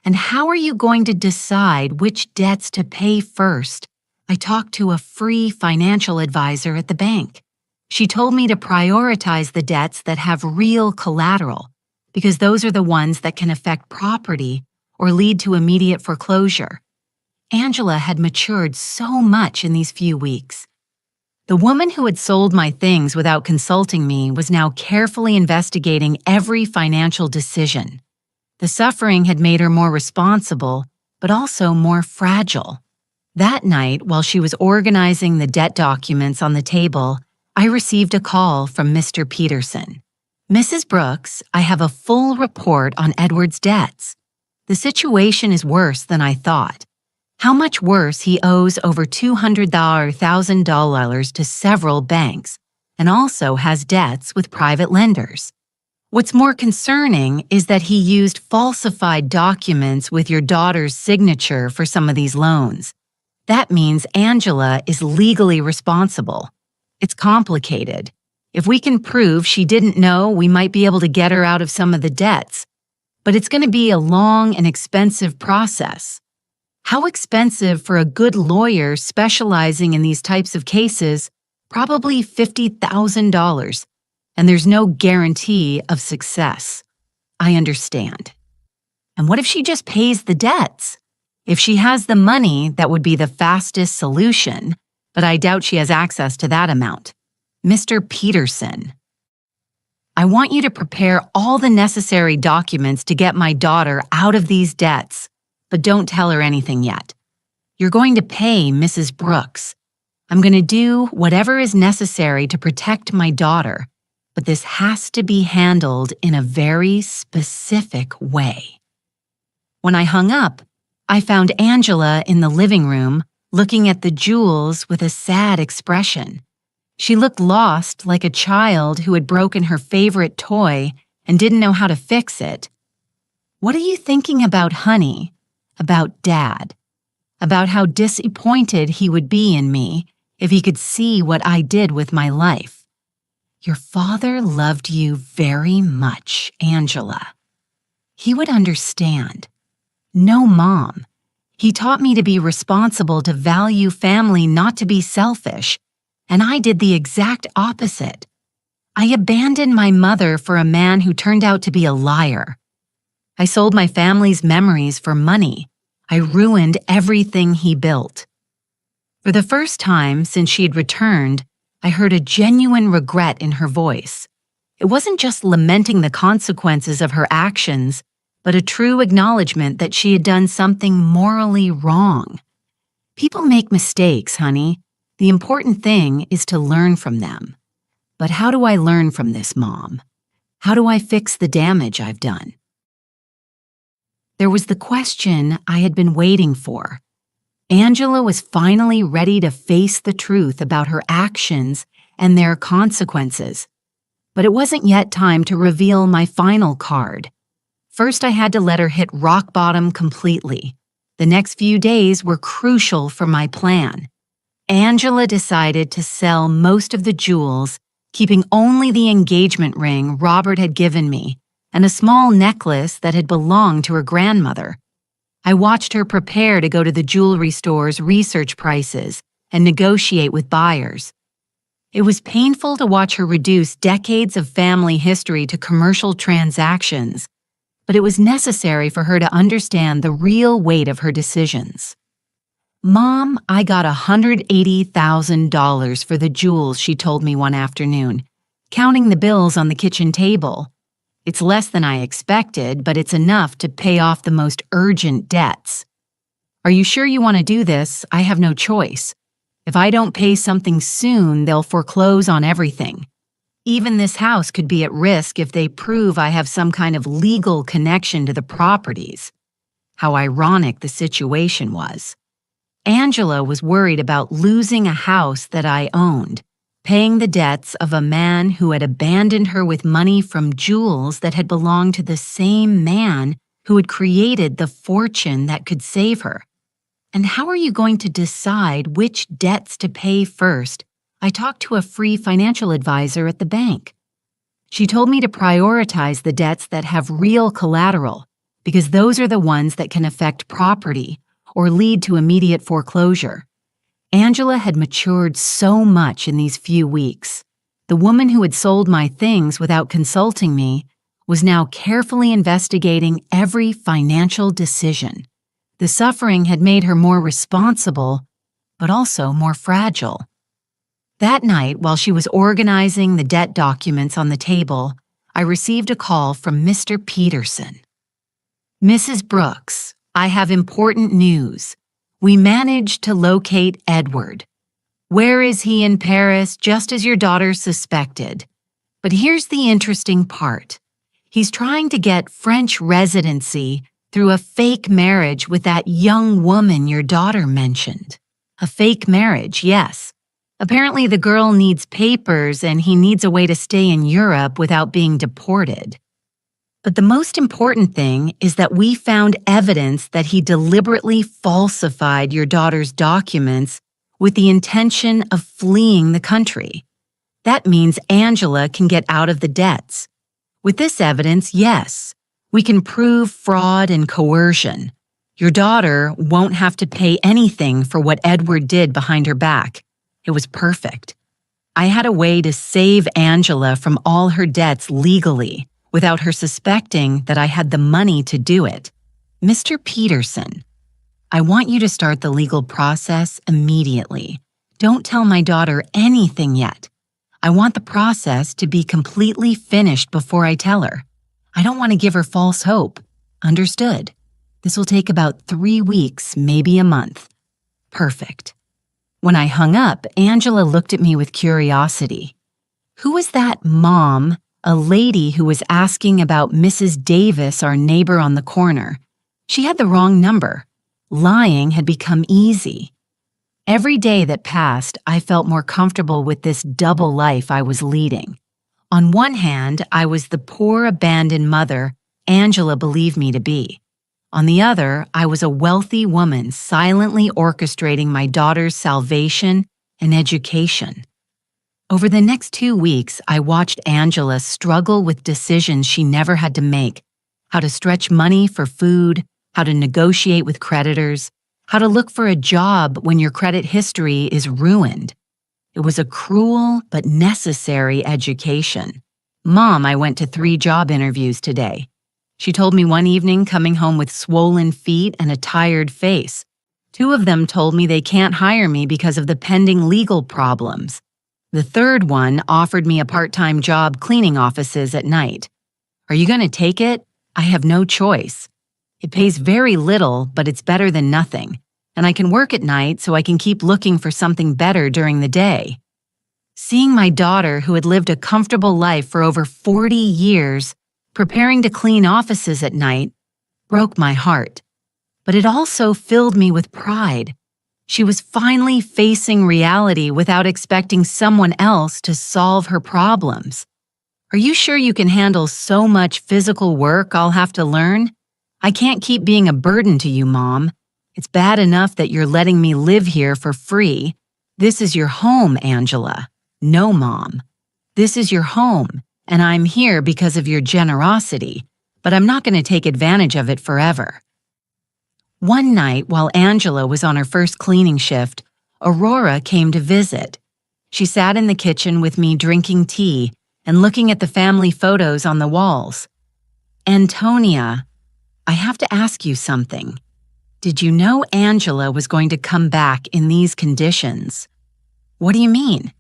And how are you going to decide which debts to pay first? I talked to a free financial advisor at the bank. She told me to prioritize the debts that have real collateral, because those are the ones that can affect property or lead to immediate foreclosure. Angela had matured so much in these few weeks. The woman who had sold my things without consulting me was now carefully investigating every financial decision. The suffering had made her more responsible, but also more fragile. That night, while she was organizing the debt documents on the table, I received a call from Mr. Peterson. "Mrs. Brooks, I have a full report on Edward's debts. The situation is worse than I thought. How much worse? He owes over $200,000 to several banks and also has debts with private lenders. What's more concerning is that he used falsified documents with your daughter's signature for some of these loans. That means Angela is legally responsible. It's complicated. If we can prove she didn't know, we might be able to get her out of some of the debts. But it's going to be a long and expensive process." How expensive for a good lawyer specializing in these types of cases? Probably $50,000. And there's no guarantee of success. I understand. And what if she just pays the debts? If she has the money, that would be the fastest solution, but I doubt she has access to that amount. Mr. Peterson, I want you to prepare all the necessary documents to get my daughter out of these debts, but don't tell her anything yet. You're going to pay Mrs. Brooks. I'm going to do whatever is necessary to protect my daughter, but this has to be handled in a very specific way. When I hung up, I found Angela in the living room looking at the jewels with a sad expression. She looked lost, like a child who had broken her favorite toy and didn't know how to fix it. "What are you thinking about, honey?" "About Dad. About how disappointed he would be in me if he could see what I did with my life. Your father loved you very much, Angela. He would understand. No, Mom. He taught me to be responsible, to value family, not to be selfish, and I did the exact opposite. I abandoned my mother for a man who turned out to be a liar. I sold my family's memories for money. I ruined everything he built." For the first time since she had returned, I heard a genuine regret in her voice. It wasn't just lamenting the consequences of her actions, but a true acknowledgement that she had done something morally wrong. People make mistakes, honey. The important thing is to learn from them. But how do I learn from this, Mom? How do I fix the damage I've done? There was the question I had been waiting for. Angela was finally ready to face the truth about her actions and their consequences. But it wasn't yet time to reveal my final card. First, I had to let her hit rock bottom completely. The next few days were crucial for my plan. Angela decided to sell most of the jewels, keeping only the engagement ring Robert had given me and a small necklace that had belonged to her grandmother. I watched her prepare to go to the jewelry store's research prices and negotiate with buyers. It was painful to watch her reduce decades of family history to commercial transactions, but it was necessary for her to understand the real weight of her decisions. "Mom, I got $180,000 for the jewels," she told me one afternoon, counting the bills on the kitchen table. "It's less than I expected, but it's enough to pay off the most urgent debts. Are you sure you want to do this? I have no choice. If I don't pay something soon, they'll foreclose on everything. Even this house could be at risk if they prove I have some kind of legal connection to the properties." How ironic the situation was. Angela was worried about losing a house that I owned, paying the debts of a man who had abandoned her with money from jewels that had belonged to the same man who had created the fortune that could save her. And how are you going to decide which debts to pay first? I talked to a free financial advisor at the bank. She told me to prioritize the debts that have real collateral, because those are the ones that can affect property or lead to immediate foreclosure. Angela had matured so much in these few weeks. The woman who had sold my things without consulting me was now carefully investigating every financial decision. The suffering had made her more responsible, but also more fragile. That night, while she was organizing the debt documents on the table, I received a call from Mr. Peterson. "Mrs. Brooks, I have important news. We managed to locate Edward. Where is he in Paris, just as your daughter suspected? But here's the interesting part. He's trying to get French residency through a fake marriage with that young woman your daughter mentioned." A fake marriage, yes. Apparently the girl needs papers and he needs a way to stay in Europe without being deported. But the most important thing is that we found evidence that he deliberately falsified your daughter's documents with the intention of fleeing the country. That means Angela can get out of the debts. With this evidence, yes, we can prove fraud and coercion. Your daughter won't have to pay anything for what Edward did behind her back. It was perfect. I had a way to save Angela from all her debts legally, without her suspecting that I had the money to do it. Mr. Peterson, I want you to start the legal process immediately. Don't tell my daughter anything yet. I want the process to be completely finished before I tell her. I don't want to give her false hope. Understood? This will take about 3 weeks, maybe a month. Perfect. When I hung up, Angela looked at me with curiosity. Who was that mom, a lady who was asking about Mrs. Davis, our neighbor on the corner? She had the wrong number. Lying had become easy. Every day that passed, I felt more comfortable with this double life I was leading. On one hand, I was the poor, abandoned mother Angela believed me to be. On the other, I was a wealthy woman silently orchestrating my daughter's salvation and education. Over the next 2 weeks, I watched Angela struggle with decisions she never had to make: how to stretch money for food, how to negotiate with creditors, how to look for a job when your credit history is ruined. It was a cruel but necessary education. "Mom, I went to 3 job interviews today." She told me one evening, coming home with swollen feet and a tired face. 2 of them told me they can't hire me because of the pending legal problems. The third one offered me a part-time job cleaning offices at night. "Are you going to take it?" "I have no choice. It pays very little, but it's better than nothing. And I can work at night so I can keep looking for something better during the day." Seeing my daughter, who had lived a comfortable life for over 40 years, preparing to clean offices at night, broke my heart. But it also filled me with pride. She was finally facing reality without expecting someone else to solve her problems. "Are you sure you can handle so much physical work I'll have to learn? I can't keep being a burden to you, Mom. It's bad enough that you're letting me live here for free. This is your home, Angela." "No, Mom. This is your home, and I'm here because of your generosity, but I'm not going to take advantage of it forever." One night, while Angela was on her first cleaning shift, Aurora came to visit. She sat in the kitchen with me drinking tea and looking at the family photos on the walls. "Antonia, I have to ask you something. Did you know Angela was going to come back in these conditions?" "What do you mean?"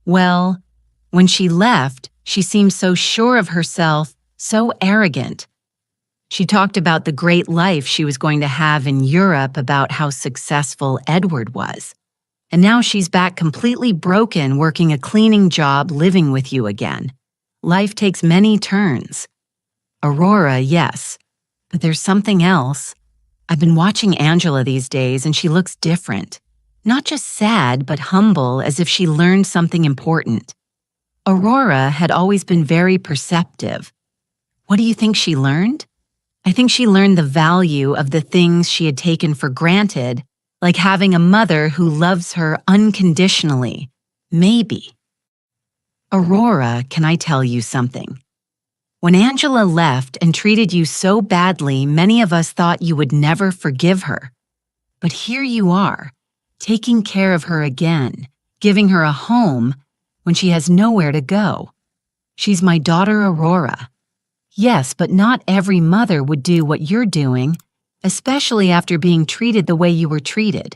"Well, when she left, she seemed so sure of herself, so arrogant. She talked about the great life she was going to have in Europe, about how successful Edward was. And now she's back completely broken, working a cleaning job, living with you again. Life takes many turns." "Aurora, yes. But there's something else. I've been watching Angela these days, and she looks different. Not just sad, but humble, as if she learned something important." Aurora had always been very perceptive. "What do you think she learned?" "I think she learned the value of the things she had taken for granted, like having a mother who loves her unconditionally. Maybe." Aurora, can I tell you something? When Angela left and treated you so badly, many of us thought you would never forgive her. But here you are, taking care of her again, giving her a home when she has nowhere to go. She's my daughter Aurora. Yes, but not every mother would do what you're doing, especially after being treated the way you were treated.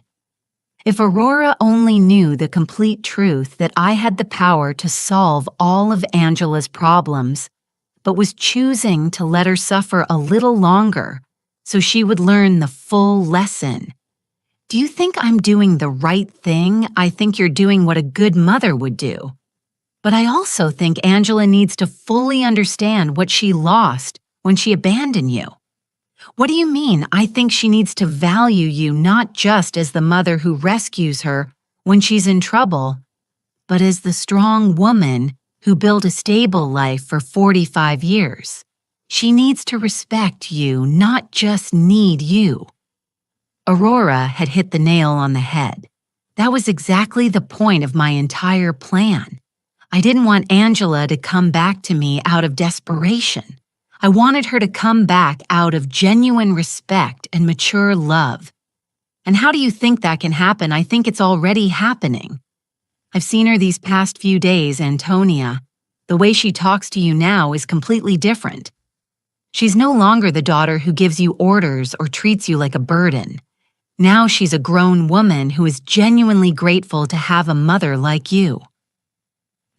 If Aurora only knew the complete truth that I had the power to solve all of Angela's problems, but was choosing to let her suffer a little longer so she would learn the full lesson. Do you think I'm doing the right thing? I think you're doing what a good mother would do. But I also think Angela needs to fully understand what she lost when she abandoned you. What do you mean? I think she needs to value you not just as the mother who rescues her when she's in trouble, but as the strong woman who built a stable life for 45 years. She needs to respect you, not just need you. Aurora had hit the nail on the head. That was exactly the point of my entire plan. I didn't want Angela to come back to me out of desperation. I wanted her to come back out of genuine respect and mature love. And how do you think that can happen? I think it's already happening. I've seen her these past few days, Antonia. The way she talks to you now is completely different. She's no longer the daughter who gives you orders or treats you like a burden. Now she's a grown woman who is genuinely grateful to have a mother like you.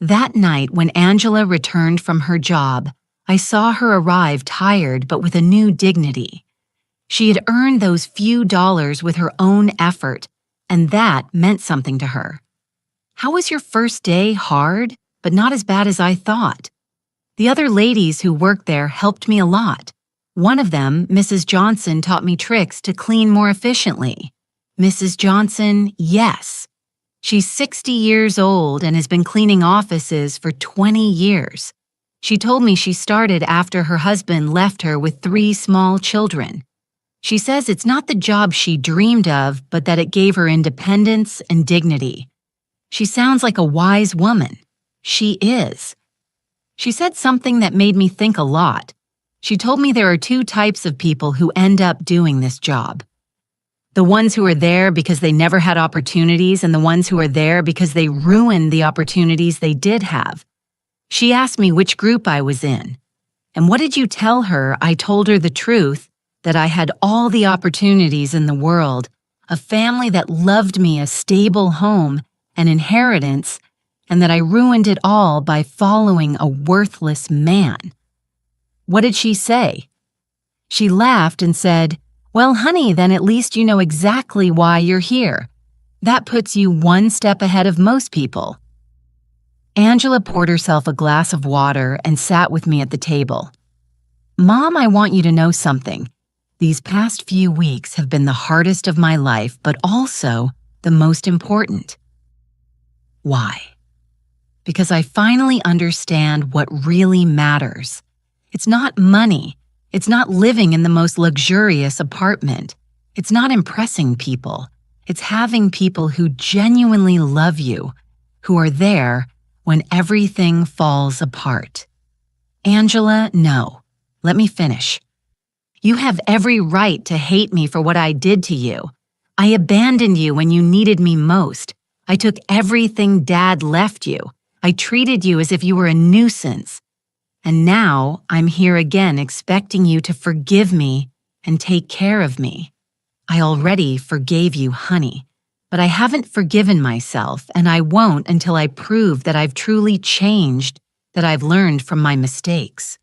That night, when Angela returned from her job, I saw her arrive tired but with a new dignity. She had earned those few dollars with her own effort, and that meant something to her. How was your first day? Hard, but not as bad as I thought. The other ladies who worked there helped me a lot. One of them, Mrs. Johnson, taught me tricks to clean more efficiently. Mrs. Johnson, yes. She's 60 years old and has been cleaning offices for 20 years. She told me she started after her husband left her with 3 small children. She says it's not the job she dreamed of, but that it gave her independence and dignity. She sounds like a wise woman. She is. She said something that made me think a lot. She told me there are 2 types of people who end up doing this job. The ones who are there because they never had opportunities and the ones who are there because they ruined the opportunities they did have. She asked me which group I was in. And what did you tell her? I told her the truth, that I had all the opportunities in the world, a family that loved me, a stable home, an inheritance, and that I ruined it all by following a worthless man. What did she say? She laughed and said, "Well, honey, then at least you know exactly why you're here. That puts you 1 step ahead of most people." Angela poured herself a glass of water and sat with me at the table. "Mom, I want you to know something. These past few weeks have been the hardest of my life, but also the most important." Why? Because I finally understand what really matters. It's not money. It's not living in the most luxurious apartment. It's not impressing people. It's having people who genuinely love you, who are there when everything falls apart. Angela, no. Let me finish. You have every right to hate me for what I did to you. I abandoned you when you needed me most. I took everything Dad left you. I treated you as if you were a nuisance. And now I'm here again expecting you to forgive me and take care of me. I already forgave you, honey, but I haven't forgiven myself, and I won't until I prove that I've truly changed, that I've learned from my mistakes.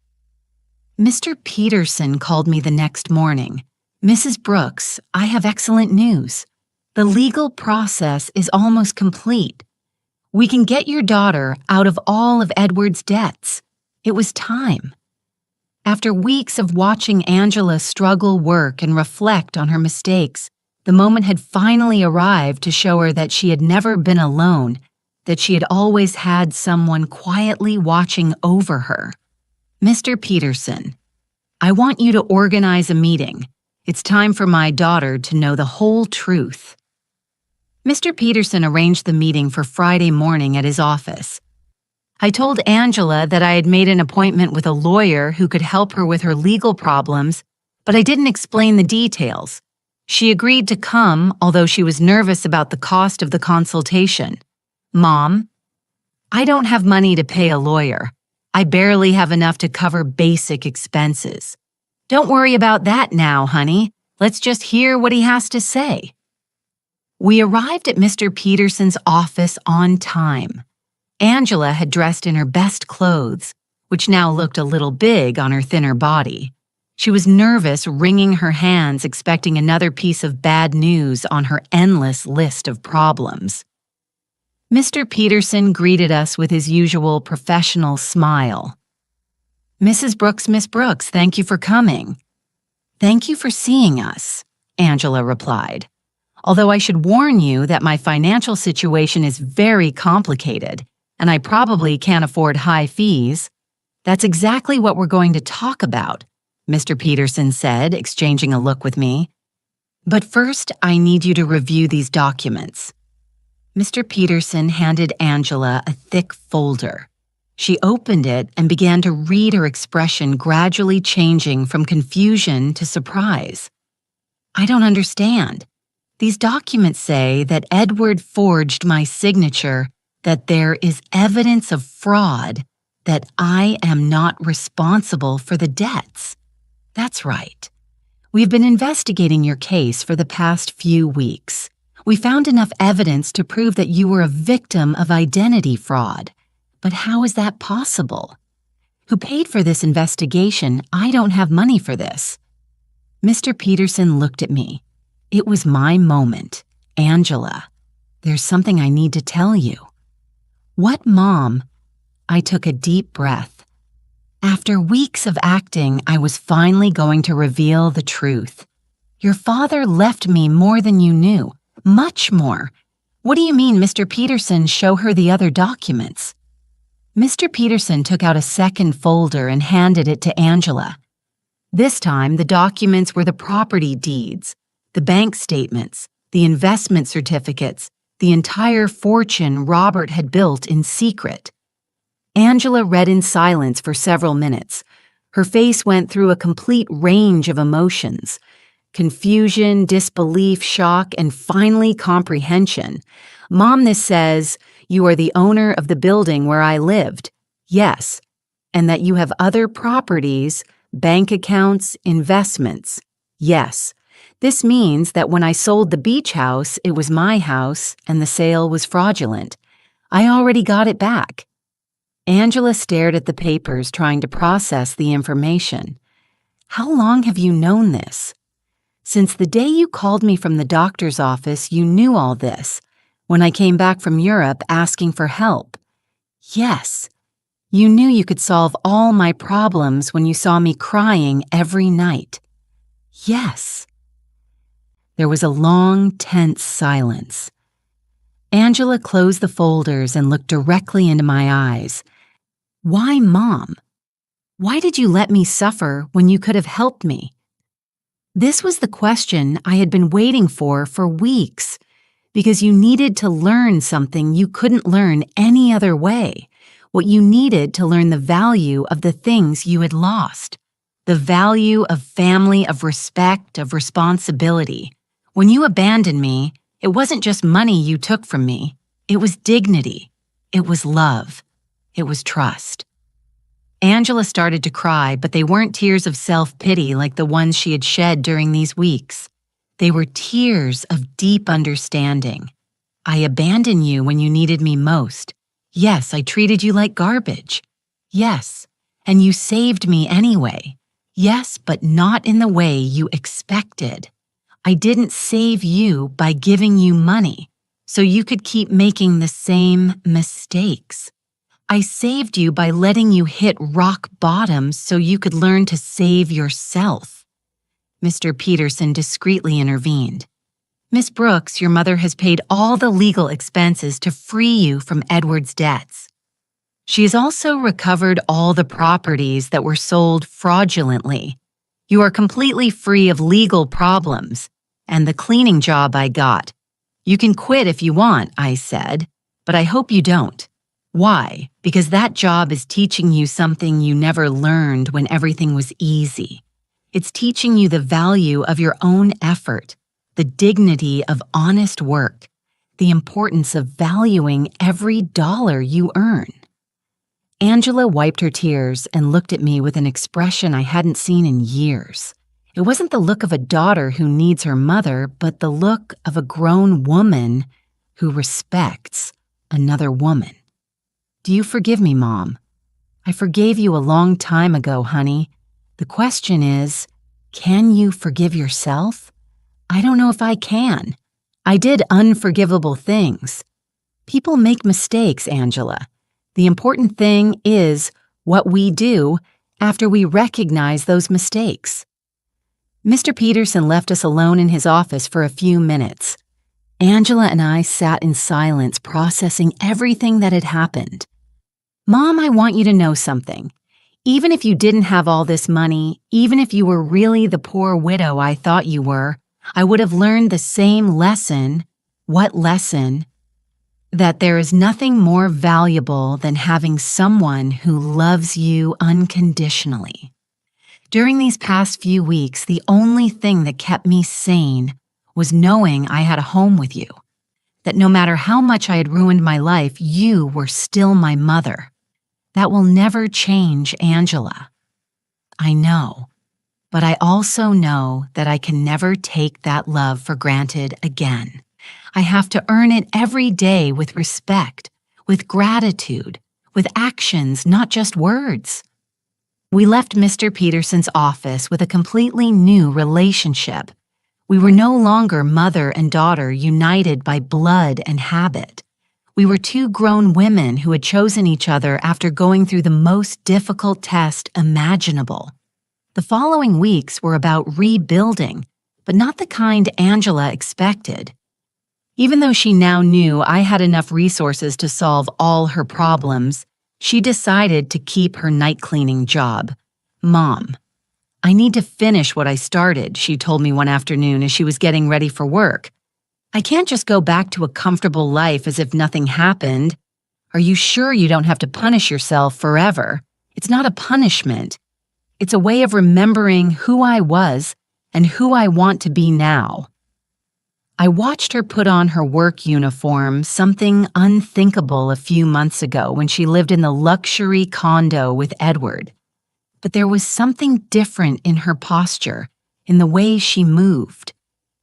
Mr. Peterson called me the next morning. "Mrs. Brooks, I have excellent news. The legal process is almost complete. We can get your daughter out of all of Edward's debts. It was time." After weeks of watching Angela struggle, work, and reflect on her mistakes, the moment had finally arrived to show her that she had never been alone, that she had always had someone quietly watching over her. "Mr. Peterson, I want you to organize a meeting. It's time for my daughter to know the whole truth." Mr. Peterson arranged the meeting for Friday morning at his office. I told Angela that I had made an appointment with a lawyer who could help her with her legal problems, but I didn't explain the details. She agreed to come, although she was nervous about the cost of the consultation. Mom, I don't have money to pay a lawyer. I barely have enough to cover basic expenses. Don't worry about that now, honey. Let's just hear what he has to say. We arrived at Mr. Peterson's office on time. Angela had dressed in her best clothes, which now looked a little big on her thinner body. She was nervous, wringing her hands, expecting another piece of bad news on her endless list of problems. Mr. Peterson greeted us with his usual professional smile. Mrs. Brooks, Miss Brooks, thank you for coming. Thank you for seeing us, Angela replied. Although I should warn you that my financial situation is very complicated, and I probably can't afford high fees. That's exactly what we're going to talk about, Mr. Peterson said, exchanging a look with me. But first, I need you to review these documents. Mr. Peterson handed Angela a thick folder. She opened it and began to read, her expression gradually changing from confusion to surprise. I don't understand. These documents say that Edward forged my signature, that there is evidence of fraud, that I am not responsible for the debts. That's right. We've been investigating your case for the past few weeks. We found enough evidence to prove that you were a victim of identity fraud. But how is that possible? Who paid for this investigation? I don't have money for this. Mr. Peterson looked at me. It was my moment. Angela, there's something I need to tell you. What, Mom? I took a deep breath. After weeks of acting, I was finally going to reveal the truth. Your father left me more than you knew, much more. What do you mean, Mr. Peterson? Show her the other documents. Mr. Peterson took out a second folder and handed it to Angela. This time, the documents were the property deeds, the bank statements, the investment certificates, the entire fortune Robert had built in secret. Angela read in silence for several minutes. Her face went through a complete range of emotions: confusion, disbelief, shock, and finally comprehension. Mom, this says, you are the owner of the building where I lived. Yes. And that you have other properties, bank accounts, investments. Yes. This means that when I sold the beach house, it was my house and the sale was fraudulent. I already got it back. Angela stared at the papers, trying to process the information. How long have you known this? Since the day you called me from the doctor's office, you knew all this, when I came back from Europe asking for help. Yes. You knew you could solve all my problems when you saw me crying every night. Yes. There was a long, tense silence. Angela closed the folders and looked directly into my eyes. Why, Mom? Why did you let me suffer when you could have helped me? This was the question I had been waiting for weeks, because you needed to learn something you couldn't learn any other way, what you needed to learn the value of the things you had lost, the value of family, of respect, of responsibility. When you abandoned me, it wasn't just money you took from me. It was dignity. It was love. It was trust. Angela started to cry, but they weren't tears of self-pity like the ones she had shed during these weeks. They were tears of deep understanding. I abandoned you when you needed me most. Yes, I treated you like garbage. Yes, and you saved me anyway. Yes, but not in the way you expected. I didn't save you by giving you money, so you could keep making the same mistakes. I saved you by letting you hit rock bottom so you could learn to save yourself. Mr. Peterson discreetly intervened. Miss Brooks, your mother has paid all the legal expenses to free you from Edward's debts. She has also recovered all the properties that were sold fraudulently. You are completely free of legal problems, and the cleaning job I got. You can quit if you want, I said, but I hope you don't. Why? Because that job is teaching you something you never learned when everything was easy. It's teaching you the value of your own effort, the dignity of honest work, the importance of valuing every dollar you earn. Angela wiped her tears and looked at me with an expression I hadn't seen in years. It wasn't the look of a daughter who needs her mother, but the look of a grown woman who respects another woman. Do you forgive me, Mom? I forgave you a long time ago, honey. The question is, can you forgive yourself? I don't know if I can. I did unforgivable things. People make mistakes, Angela. The important thing is what we do after we recognize those mistakes. Mr. Peterson left us alone in his office for a few minutes. Angela and I sat in silence, processing everything that had happened. Mom, I want you to know something. Even if you didn't have all this money, even if you were really the poor widow I thought you were, I would have learned the same lesson. What lesson? That there is nothing more valuable than having someone who loves you unconditionally. During these past few weeks, the only thing that kept me sane was knowing I had a home with you. That no matter how much I had ruined my life, you were still my mother. That will never change, Angela. I know, but I also know that I can never take that love for granted again. I have to earn it every day with respect, with gratitude, with actions, not just words. We left Mr. Peterson's office with a completely new relationship. We were no longer mother and daughter united by blood and habit. We were two grown women who had chosen each other after going through the most difficult test imaginable. The following weeks were about rebuilding, but not the kind Angela expected. Even though she now knew I had enough resources to solve all her problems, she decided to keep her night cleaning job. Mom, I need to finish what I started, she told me one afternoon as she was getting ready for work. I can't just go back to a comfortable life as if nothing happened. Are you sure you don't have to punish yourself forever? It's not a punishment. It's a way of remembering who I was and who I want to be now. I watched her put on her work uniform, something unthinkable a few months ago when she lived in the luxury condo with Edward. But there was something different in her posture, in the way she moved.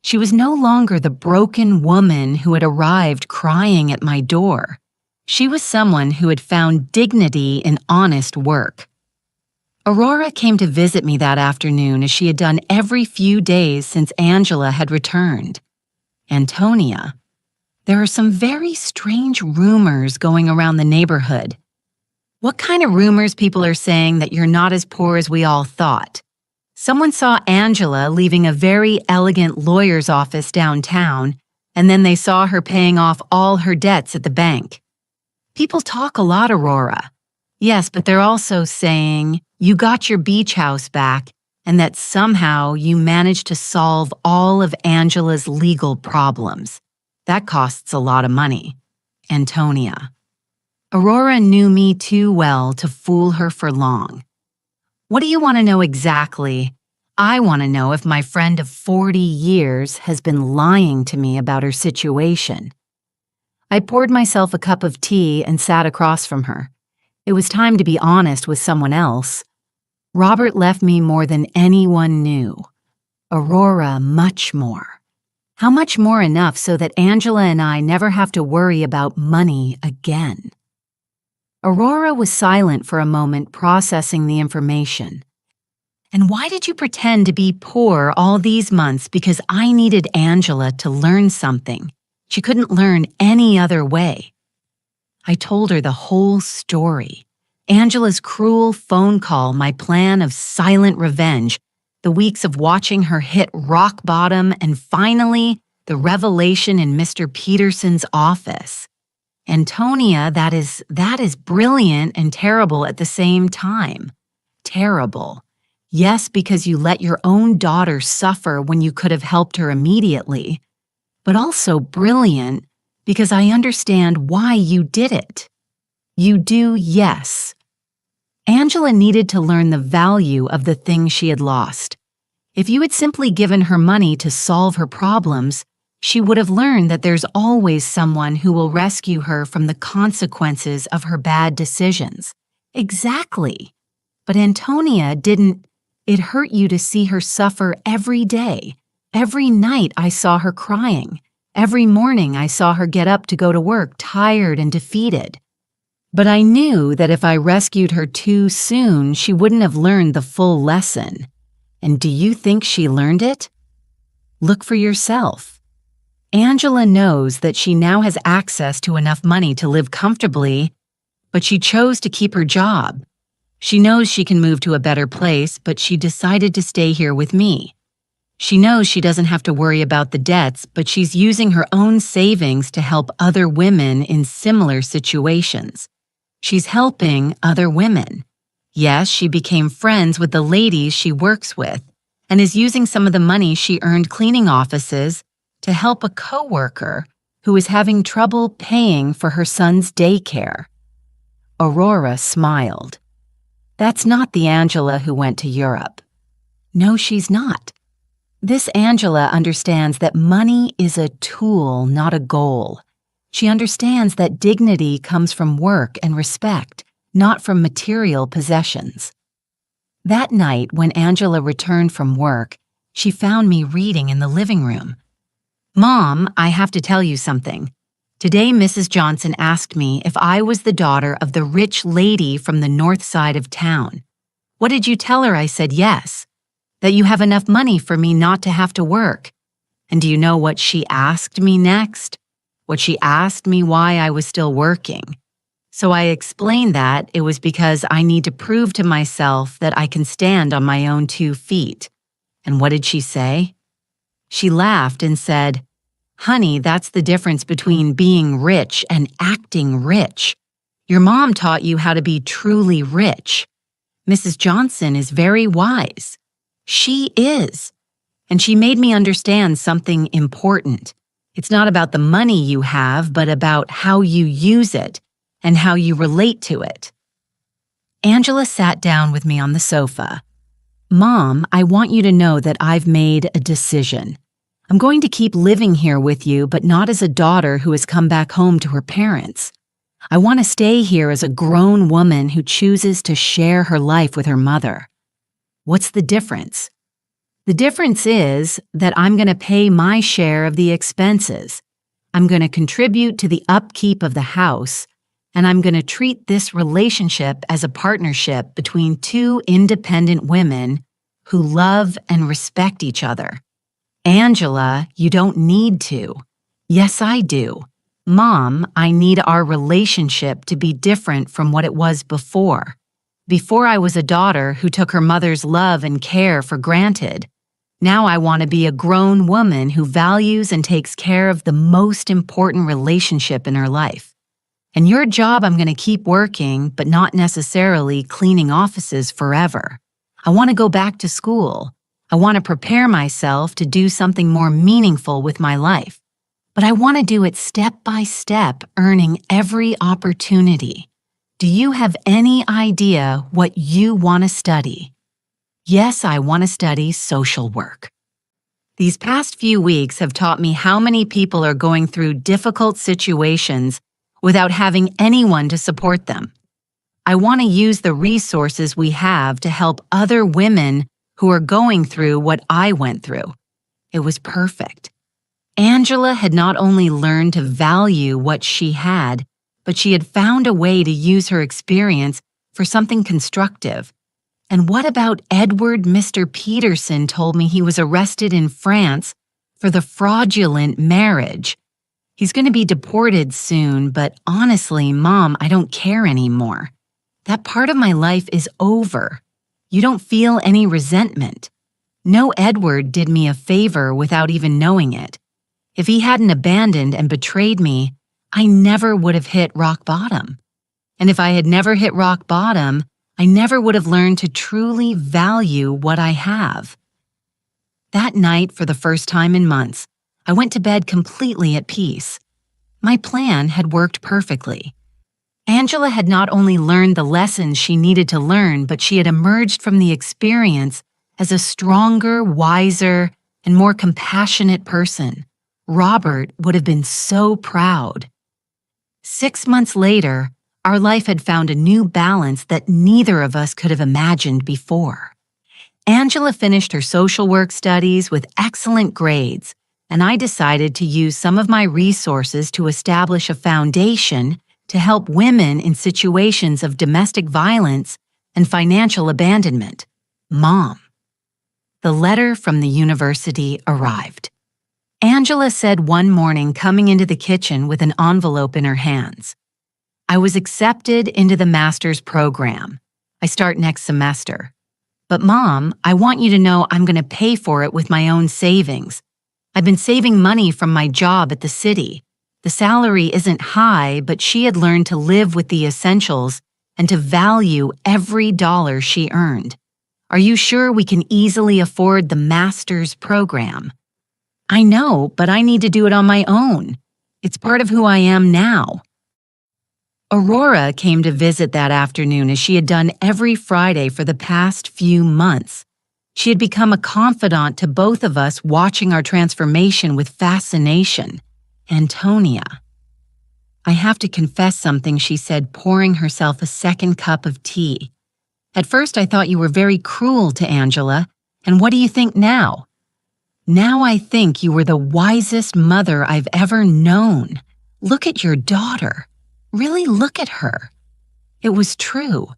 She was no longer the broken woman who had arrived crying at my door. She was someone who had found dignity in honest work. Aurora came to visit me that afternoon as she had done every few days since Angela had returned. Antonia, there are some very strange rumors going around the neighborhood. What kind of rumors? People are saying that you're not as poor as we all thought. Someone saw Angela leaving a very elegant lawyer's office downtown, and then they saw her paying off all her debts at the bank. People talk a lot, Aurora. Yes, but they're also saying you got your beach house back and that somehow you managed to solve all of Angela's legal problems. That costs a lot of money. Antonia. Aurora knew me too well to fool her for long. What do you want to know exactly? I want to know if my friend of 40 years has been lying to me about her situation. I poured myself a cup of tea and sat across from her. It was time to be honest with someone else. Robert left me more than anyone knew. Aurora, much more. How much more enough so that Angela and I never have to worry about money again? Aurora was silent for a moment, processing the information. And why did you pretend to be poor all these months? Because I needed Angela to learn something. She couldn't learn any other way. I told her the whole story. Angela's cruel phone call, my plan of silent revenge, the weeks of watching her hit rock bottom, and finally, the revelation in Mr. Peterson's office. Antonia, that is brilliant and terrible at the same time. Terrible. Yes, because you let your own daughter suffer when you could have helped her immediately, but also brilliant because I understand why you did it. You do, yes. Angela needed to learn the value of the things she had lost. If you had simply given her money to solve her problems, she would have learned that there's always someone who will rescue her from the consequences of her bad decisions. Exactly. But Antonia didn't. It hurt you to see her suffer every day. Every night I saw her crying. Every morning I saw her get up to go to work tired and defeated. But I knew that if I rescued her too soon, she wouldn't have learned the full lesson. And do you think she learned it? Look for yourself. Angela knows that she now has access to enough money to live comfortably, but she chose to keep her job. She knows she can move to a better place, but she decided to stay here with me. She knows she doesn't have to worry about the debts, but she's using her own savings to help other women in similar situations. She's helping other women. Yes, she became friends with the ladies she works with and is using some of the money she earned cleaning offices to help a coworker who is having trouble paying for her son's daycare. Aurora smiled. That's not the Angela who went to Europe. No, she's not. This Angela understands that money is a tool, not a goal. She understands that dignity comes from work and respect, not from material possessions. That night, when Angela returned from work, she found me reading in the living room. Mom, I have to tell you something. Today, Mrs. Johnson asked me if I was the daughter of the rich lady from the north side of town. What did you tell her? I said yes. That you have enough money for me not to have to work. And do you know what she asked me next? What she asked me why I was still working. So I explained that it was because I need to prove to myself that I can stand on my own 2 feet. And what did she say? She laughed and said, Honey, that's the difference between being rich and acting rich. Your mom taught you how to be truly rich. Mrs. Johnson is very wise. She is. And she made me understand something important. It's not about the money you have, but about how you use it and how you relate to it. Angela sat down with me on the sofa. Mom, I want you to know that I've made a decision. I'm going to keep living here with you, but not as a daughter who has come back home to her parents. I want to stay here as a grown woman who chooses to share her life with her mother. What's the difference? The difference is that I'm going to pay my share of the expenses. I'm going to contribute to the upkeep of the house, and I'm going to treat this relationship as a partnership between 2 independent women who love and respect each other. Angela, you don't need to. Yes, I do. Mom, I need our relationship to be different from what it was before. Before I was a daughter who took her mother's love and care for granted. Now I want to be a grown woman who values and takes care of the most important relationship in her life. And your job, I'm going to keep working, but not necessarily cleaning offices forever. I want to go back to school. I want to prepare myself to do something more meaningful with my life. But I want to do it step by step, earning every opportunity. Do you have any idea what you want to study? Yes, I want to study social work. These past few weeks have taught me how many people are going through difficult situations without having anyone to support them. I want to use the resources we have to help other women who are going through what I went through. It was perfect. Angela had not only learned to value what she had, but she had found a way to use her experience for something constructive. And what about Edward Mr. Peterson told me he was arrested in France for the fraudulent marriage? He's going to be deported soon, but honestly, Mom, I don't care anymore. That part of my life is over. You don't feel any resentment. No, Edward did me a favor without even knowing it. If he hadn't abandoned and betrayed me, I never would have hit rock bottom. And if I had never hit rock bottom, I never would have learned to truly value what I have. That night, for the first time in months, I went to bed completely at peace. My plan had worked perfectly. Angela had not only learned the lessons she needed to learn, but she had emerged from the experience as a stronger, wiser, and more compassionate person. Robert would have been so proud. 6 months later, our life had found a new balance that neither of us could have imagined before. Angela finished her social work studies with excellent grades, and I decided to use some of my resources to establish a foundation to help women in situations of domestic violence and financial abandonment. Mom. The letter from the university arrived. Angela said one morning, coming into the kitchen with an envelope in her hands, "I was accepted into the master's program. I start next semester. But Mom, I want you to know I'm going to pay for it with my own savings. I've been saving money from my job at the city. The salary isn't high, but she had learned to live with the essentials and to value every dollar she earned. Are you sure we can easily afford the master's program?" "I know, but I need to do it on my own. It's part of who I am now." Aurora came to visit that afternoon as she had done every Friday for the past few months. She had become a confidant to both of us, watching our transformation with fascination. "Antonia, I have to confess something," she said, pouring herself a second cup of tea. "At first I thought you were very cruel to Angela, and what do you think now?" "Now I think you were the wisest mother I've ever known. Look at your daughter. Really look at her." It was true.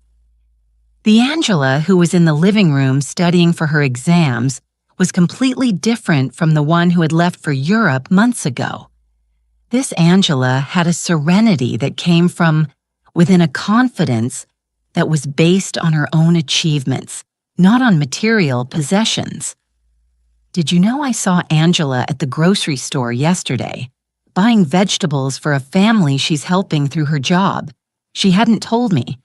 The Angela who was in the living room studying for her exams was completely different from the one who had left for Europe months ago. This Angela had a serenity that came from within, a confidence that was based on her own achievements, not on material possessions. "Did you know I saw Angela at the grocery store yesterday, buying vegetables for a family she's helping through her job? She hadn't told me.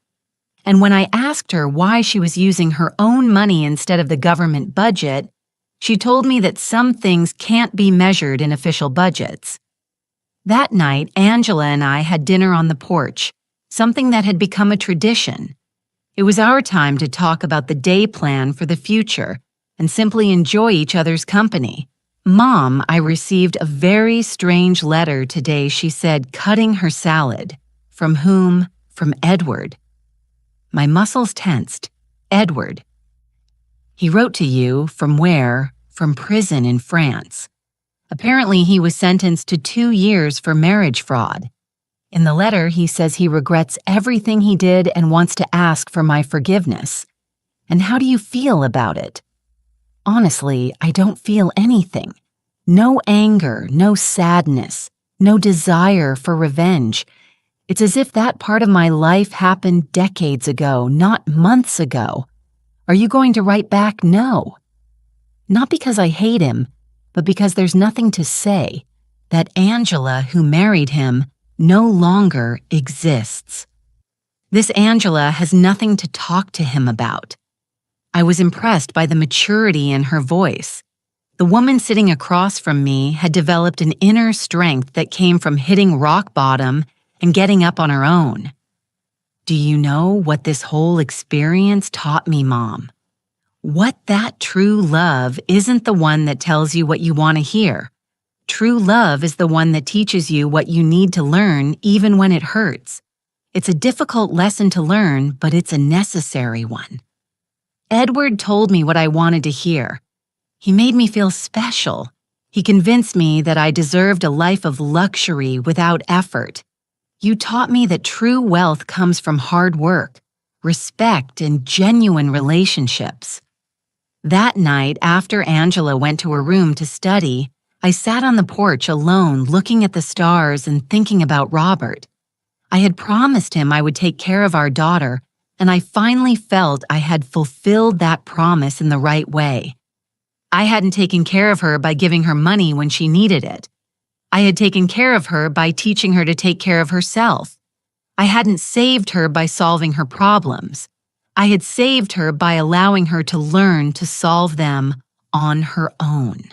And when I asked her why she was using her own money instead of the government budget, she told me that some things can't be measured in official budgets." That night, Angela and I had dinner on the porch, something that had become a tradition. It was our time to talk about the day plan for the future and simply enjoy each other's company. "Mom, I received a very strange letter today," she said, cutting her salad. "From whom?" "From Edward." My muscles tensed. "Edward. He wrote to you from where?" "From prison in France. Apparently he was sentenced to 2 years for marriage fraud. In the letter he says he regrets everything he did and wants to ask for my forgiveness. And how do you feel about it?" "Honestly, I don't feel anything. No anger, no sadness, no desire for revenge. It's as if that part of my life happened decades ago, not months ago. Are you going to write back? No. Not because I hate him, but because there's nothing to say. That Angela who married him no longer exists. This Angela has nothing to talk to him about." I was impressed by the maturity in her voice. The woman sitting across from me had developed an inner strength that came from hitting rock bottom and getting up on her own. "Do you know what this whole experience taught me, Mom? What that true love isn't the one that tells you what you want to hear. True love is the one that teaches you what you need to learn even when it hurts. It's a difficult lesson to learn, but it's a necessary one." Edward told me what I wanted to hear. He made me feel special. He convinced me that I deserved a life of luxury without effort. "You taught me that true wealth comes from hard work, respect, and genuine relationships." That night, after Angela went to her room to study, I sat on the porch alone, looking at the stars and thinking about Robert. I had promised him I would take care of our daughter, and I finally felt I had fulfilled that promise in the right way. I hadn't taken care of her by giving her money when she needed it. I had taken care of her by teaching her to take care of herself. I hadn't saved her by solving her problems. I had saved her by allowing her to learn to solve them on her own.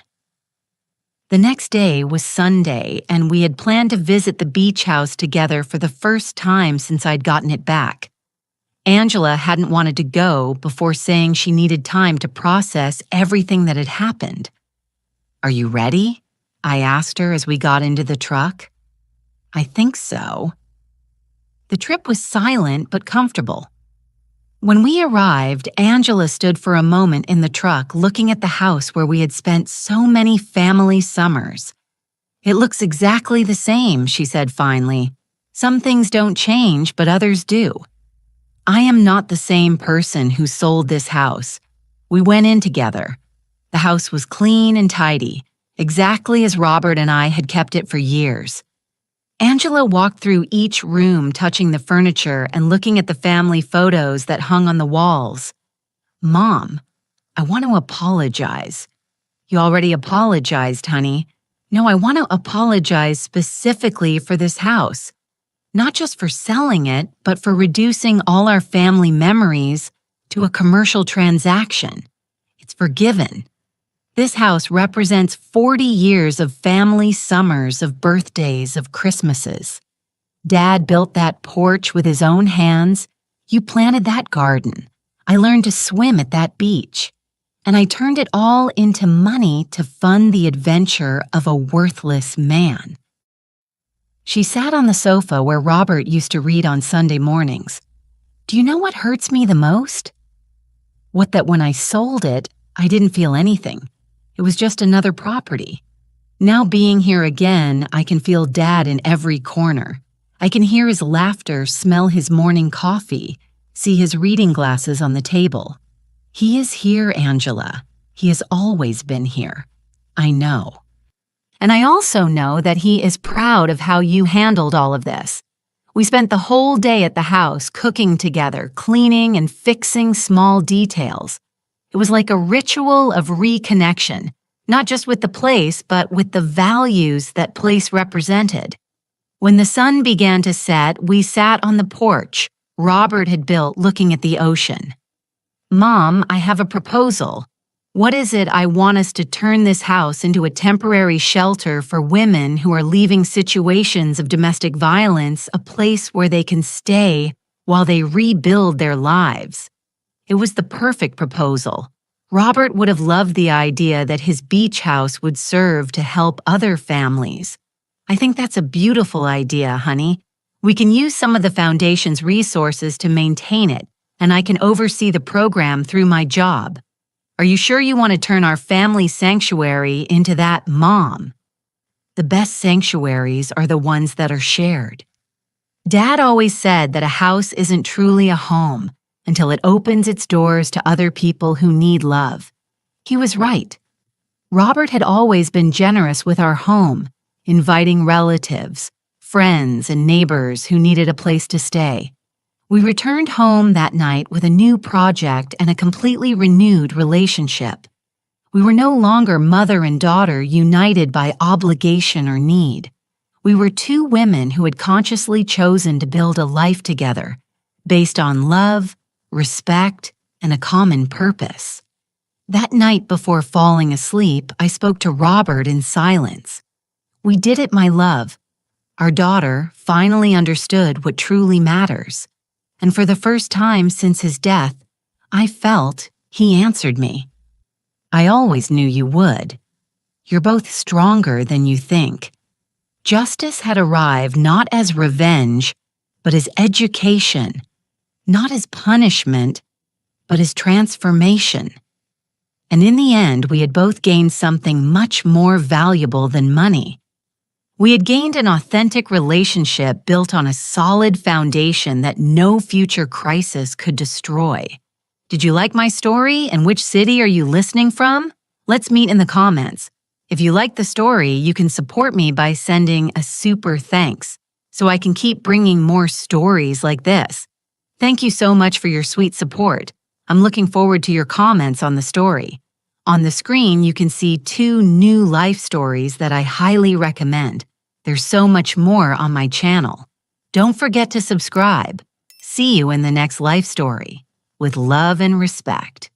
The next day was Sunday, and we had planned to visit the beach house together for the first time since I'd gotten it back. Angela hadn't wanted to go before saying she needed time to process everything that had happened. "Are you ready?" I asked her as we got into the truck. "I think so." The trip was silent but comfortable. When we arrived, Angela stood for a moment in the truck looking at the house where we had spent so many family summers. "It looks exactly the same," she said finally. "Some things don't change, but others do." I am not the same person who sold this house. We went in together. The house was clean and tidy, exactly as Robert and I had kept it for years. Angela walked through each room, touching the furniture and looking at the family photos that hung on the walls. "Mom, I want to apologize." "You already apologized, honey." "No, I want to apologize specifically for this house. Not just for selling it, but for reducing all our family memories to a commercial transaction. It's forgiven. This house represents 40 years of family summers, of birthdays, of Christmases. Dad built that porch with his own hands. You planted that garden. I learned to swim at that beach. And I turned it all into money to fund the adventure of a worthless man." She sat on the sofa where Robert used to read on Sunday mornings. "Do you know what hurts me the most?" "What, that when I sold it, I didn't feel anything. It was just another property. Now being here again, I can feel Dad in every corner. I can hear his laughter, smell his morning coffee, see his reading glasses on the table. He is here, Angela. He has always been here. I know. And I also know that he is proud of how you handled all of this. We spent the whole day at the house cooking together, cleaning and fixing small details. It was like a ritual of reconnection, not just with the place, but with the values that place represented. When the sun began to set, we sat on the porch Robert had built looking at the ocean. "Mom, I have a proposal. What is it? I want us to turn this house into a temporary shelter for women who are leaving situations of domestic violence, a place where they can stay while they rebuild their lives." It was the perfect proposal. Robert would have loved the idea that his beach house would serve to help other families. "I think that's a beautiful idea, honey. We can use some of the foundation's resources to maintain it, and I can oversee the program through my job. Are you sure you want to turn our family sanctuary into that, Mom?" The best sanctuaries are the ones that are shared. Dad always said that a house isn't truly a home until it opens its doors to other people who need love. He was right. Robert had always been generous with our home, inviting relatives, friends, and neighbors who needed a place to stay. We returned home that night with a new project and a completely renewed relationship. We were no longer mother and daughter united by obligation or need. We were two women who had consciously chosen to build a life together, based on love, respect, and a common purpose. That night before falling asleep, I spoke to Robert in silence. "We did it, my love. Our daughter finally understood what truly matters. And for the first time since his death, I felt he answered me. I always knew you would. You're both stronger than you think." Justice had arrived not as revenge, but as education, not as punishment, but as transformation. And in the end, we had both gained something much more valuable than money. We had gained an authentic relationship built on a solid foundation that no future crisis could destroy. Did you like my story, and which city are you listening from? Let's meet in the comments. If you like the story, you can support me by sending a super thanks, so I can keep bringing more stories like this. Thank you so much for your sweet support. I'm looking forward to your comments on the story. On the screen, you can see 2 new life stories that I highly recommend. There's so much more on my channel. Don't forget to subscribe. See you in the next life story. With love and respect.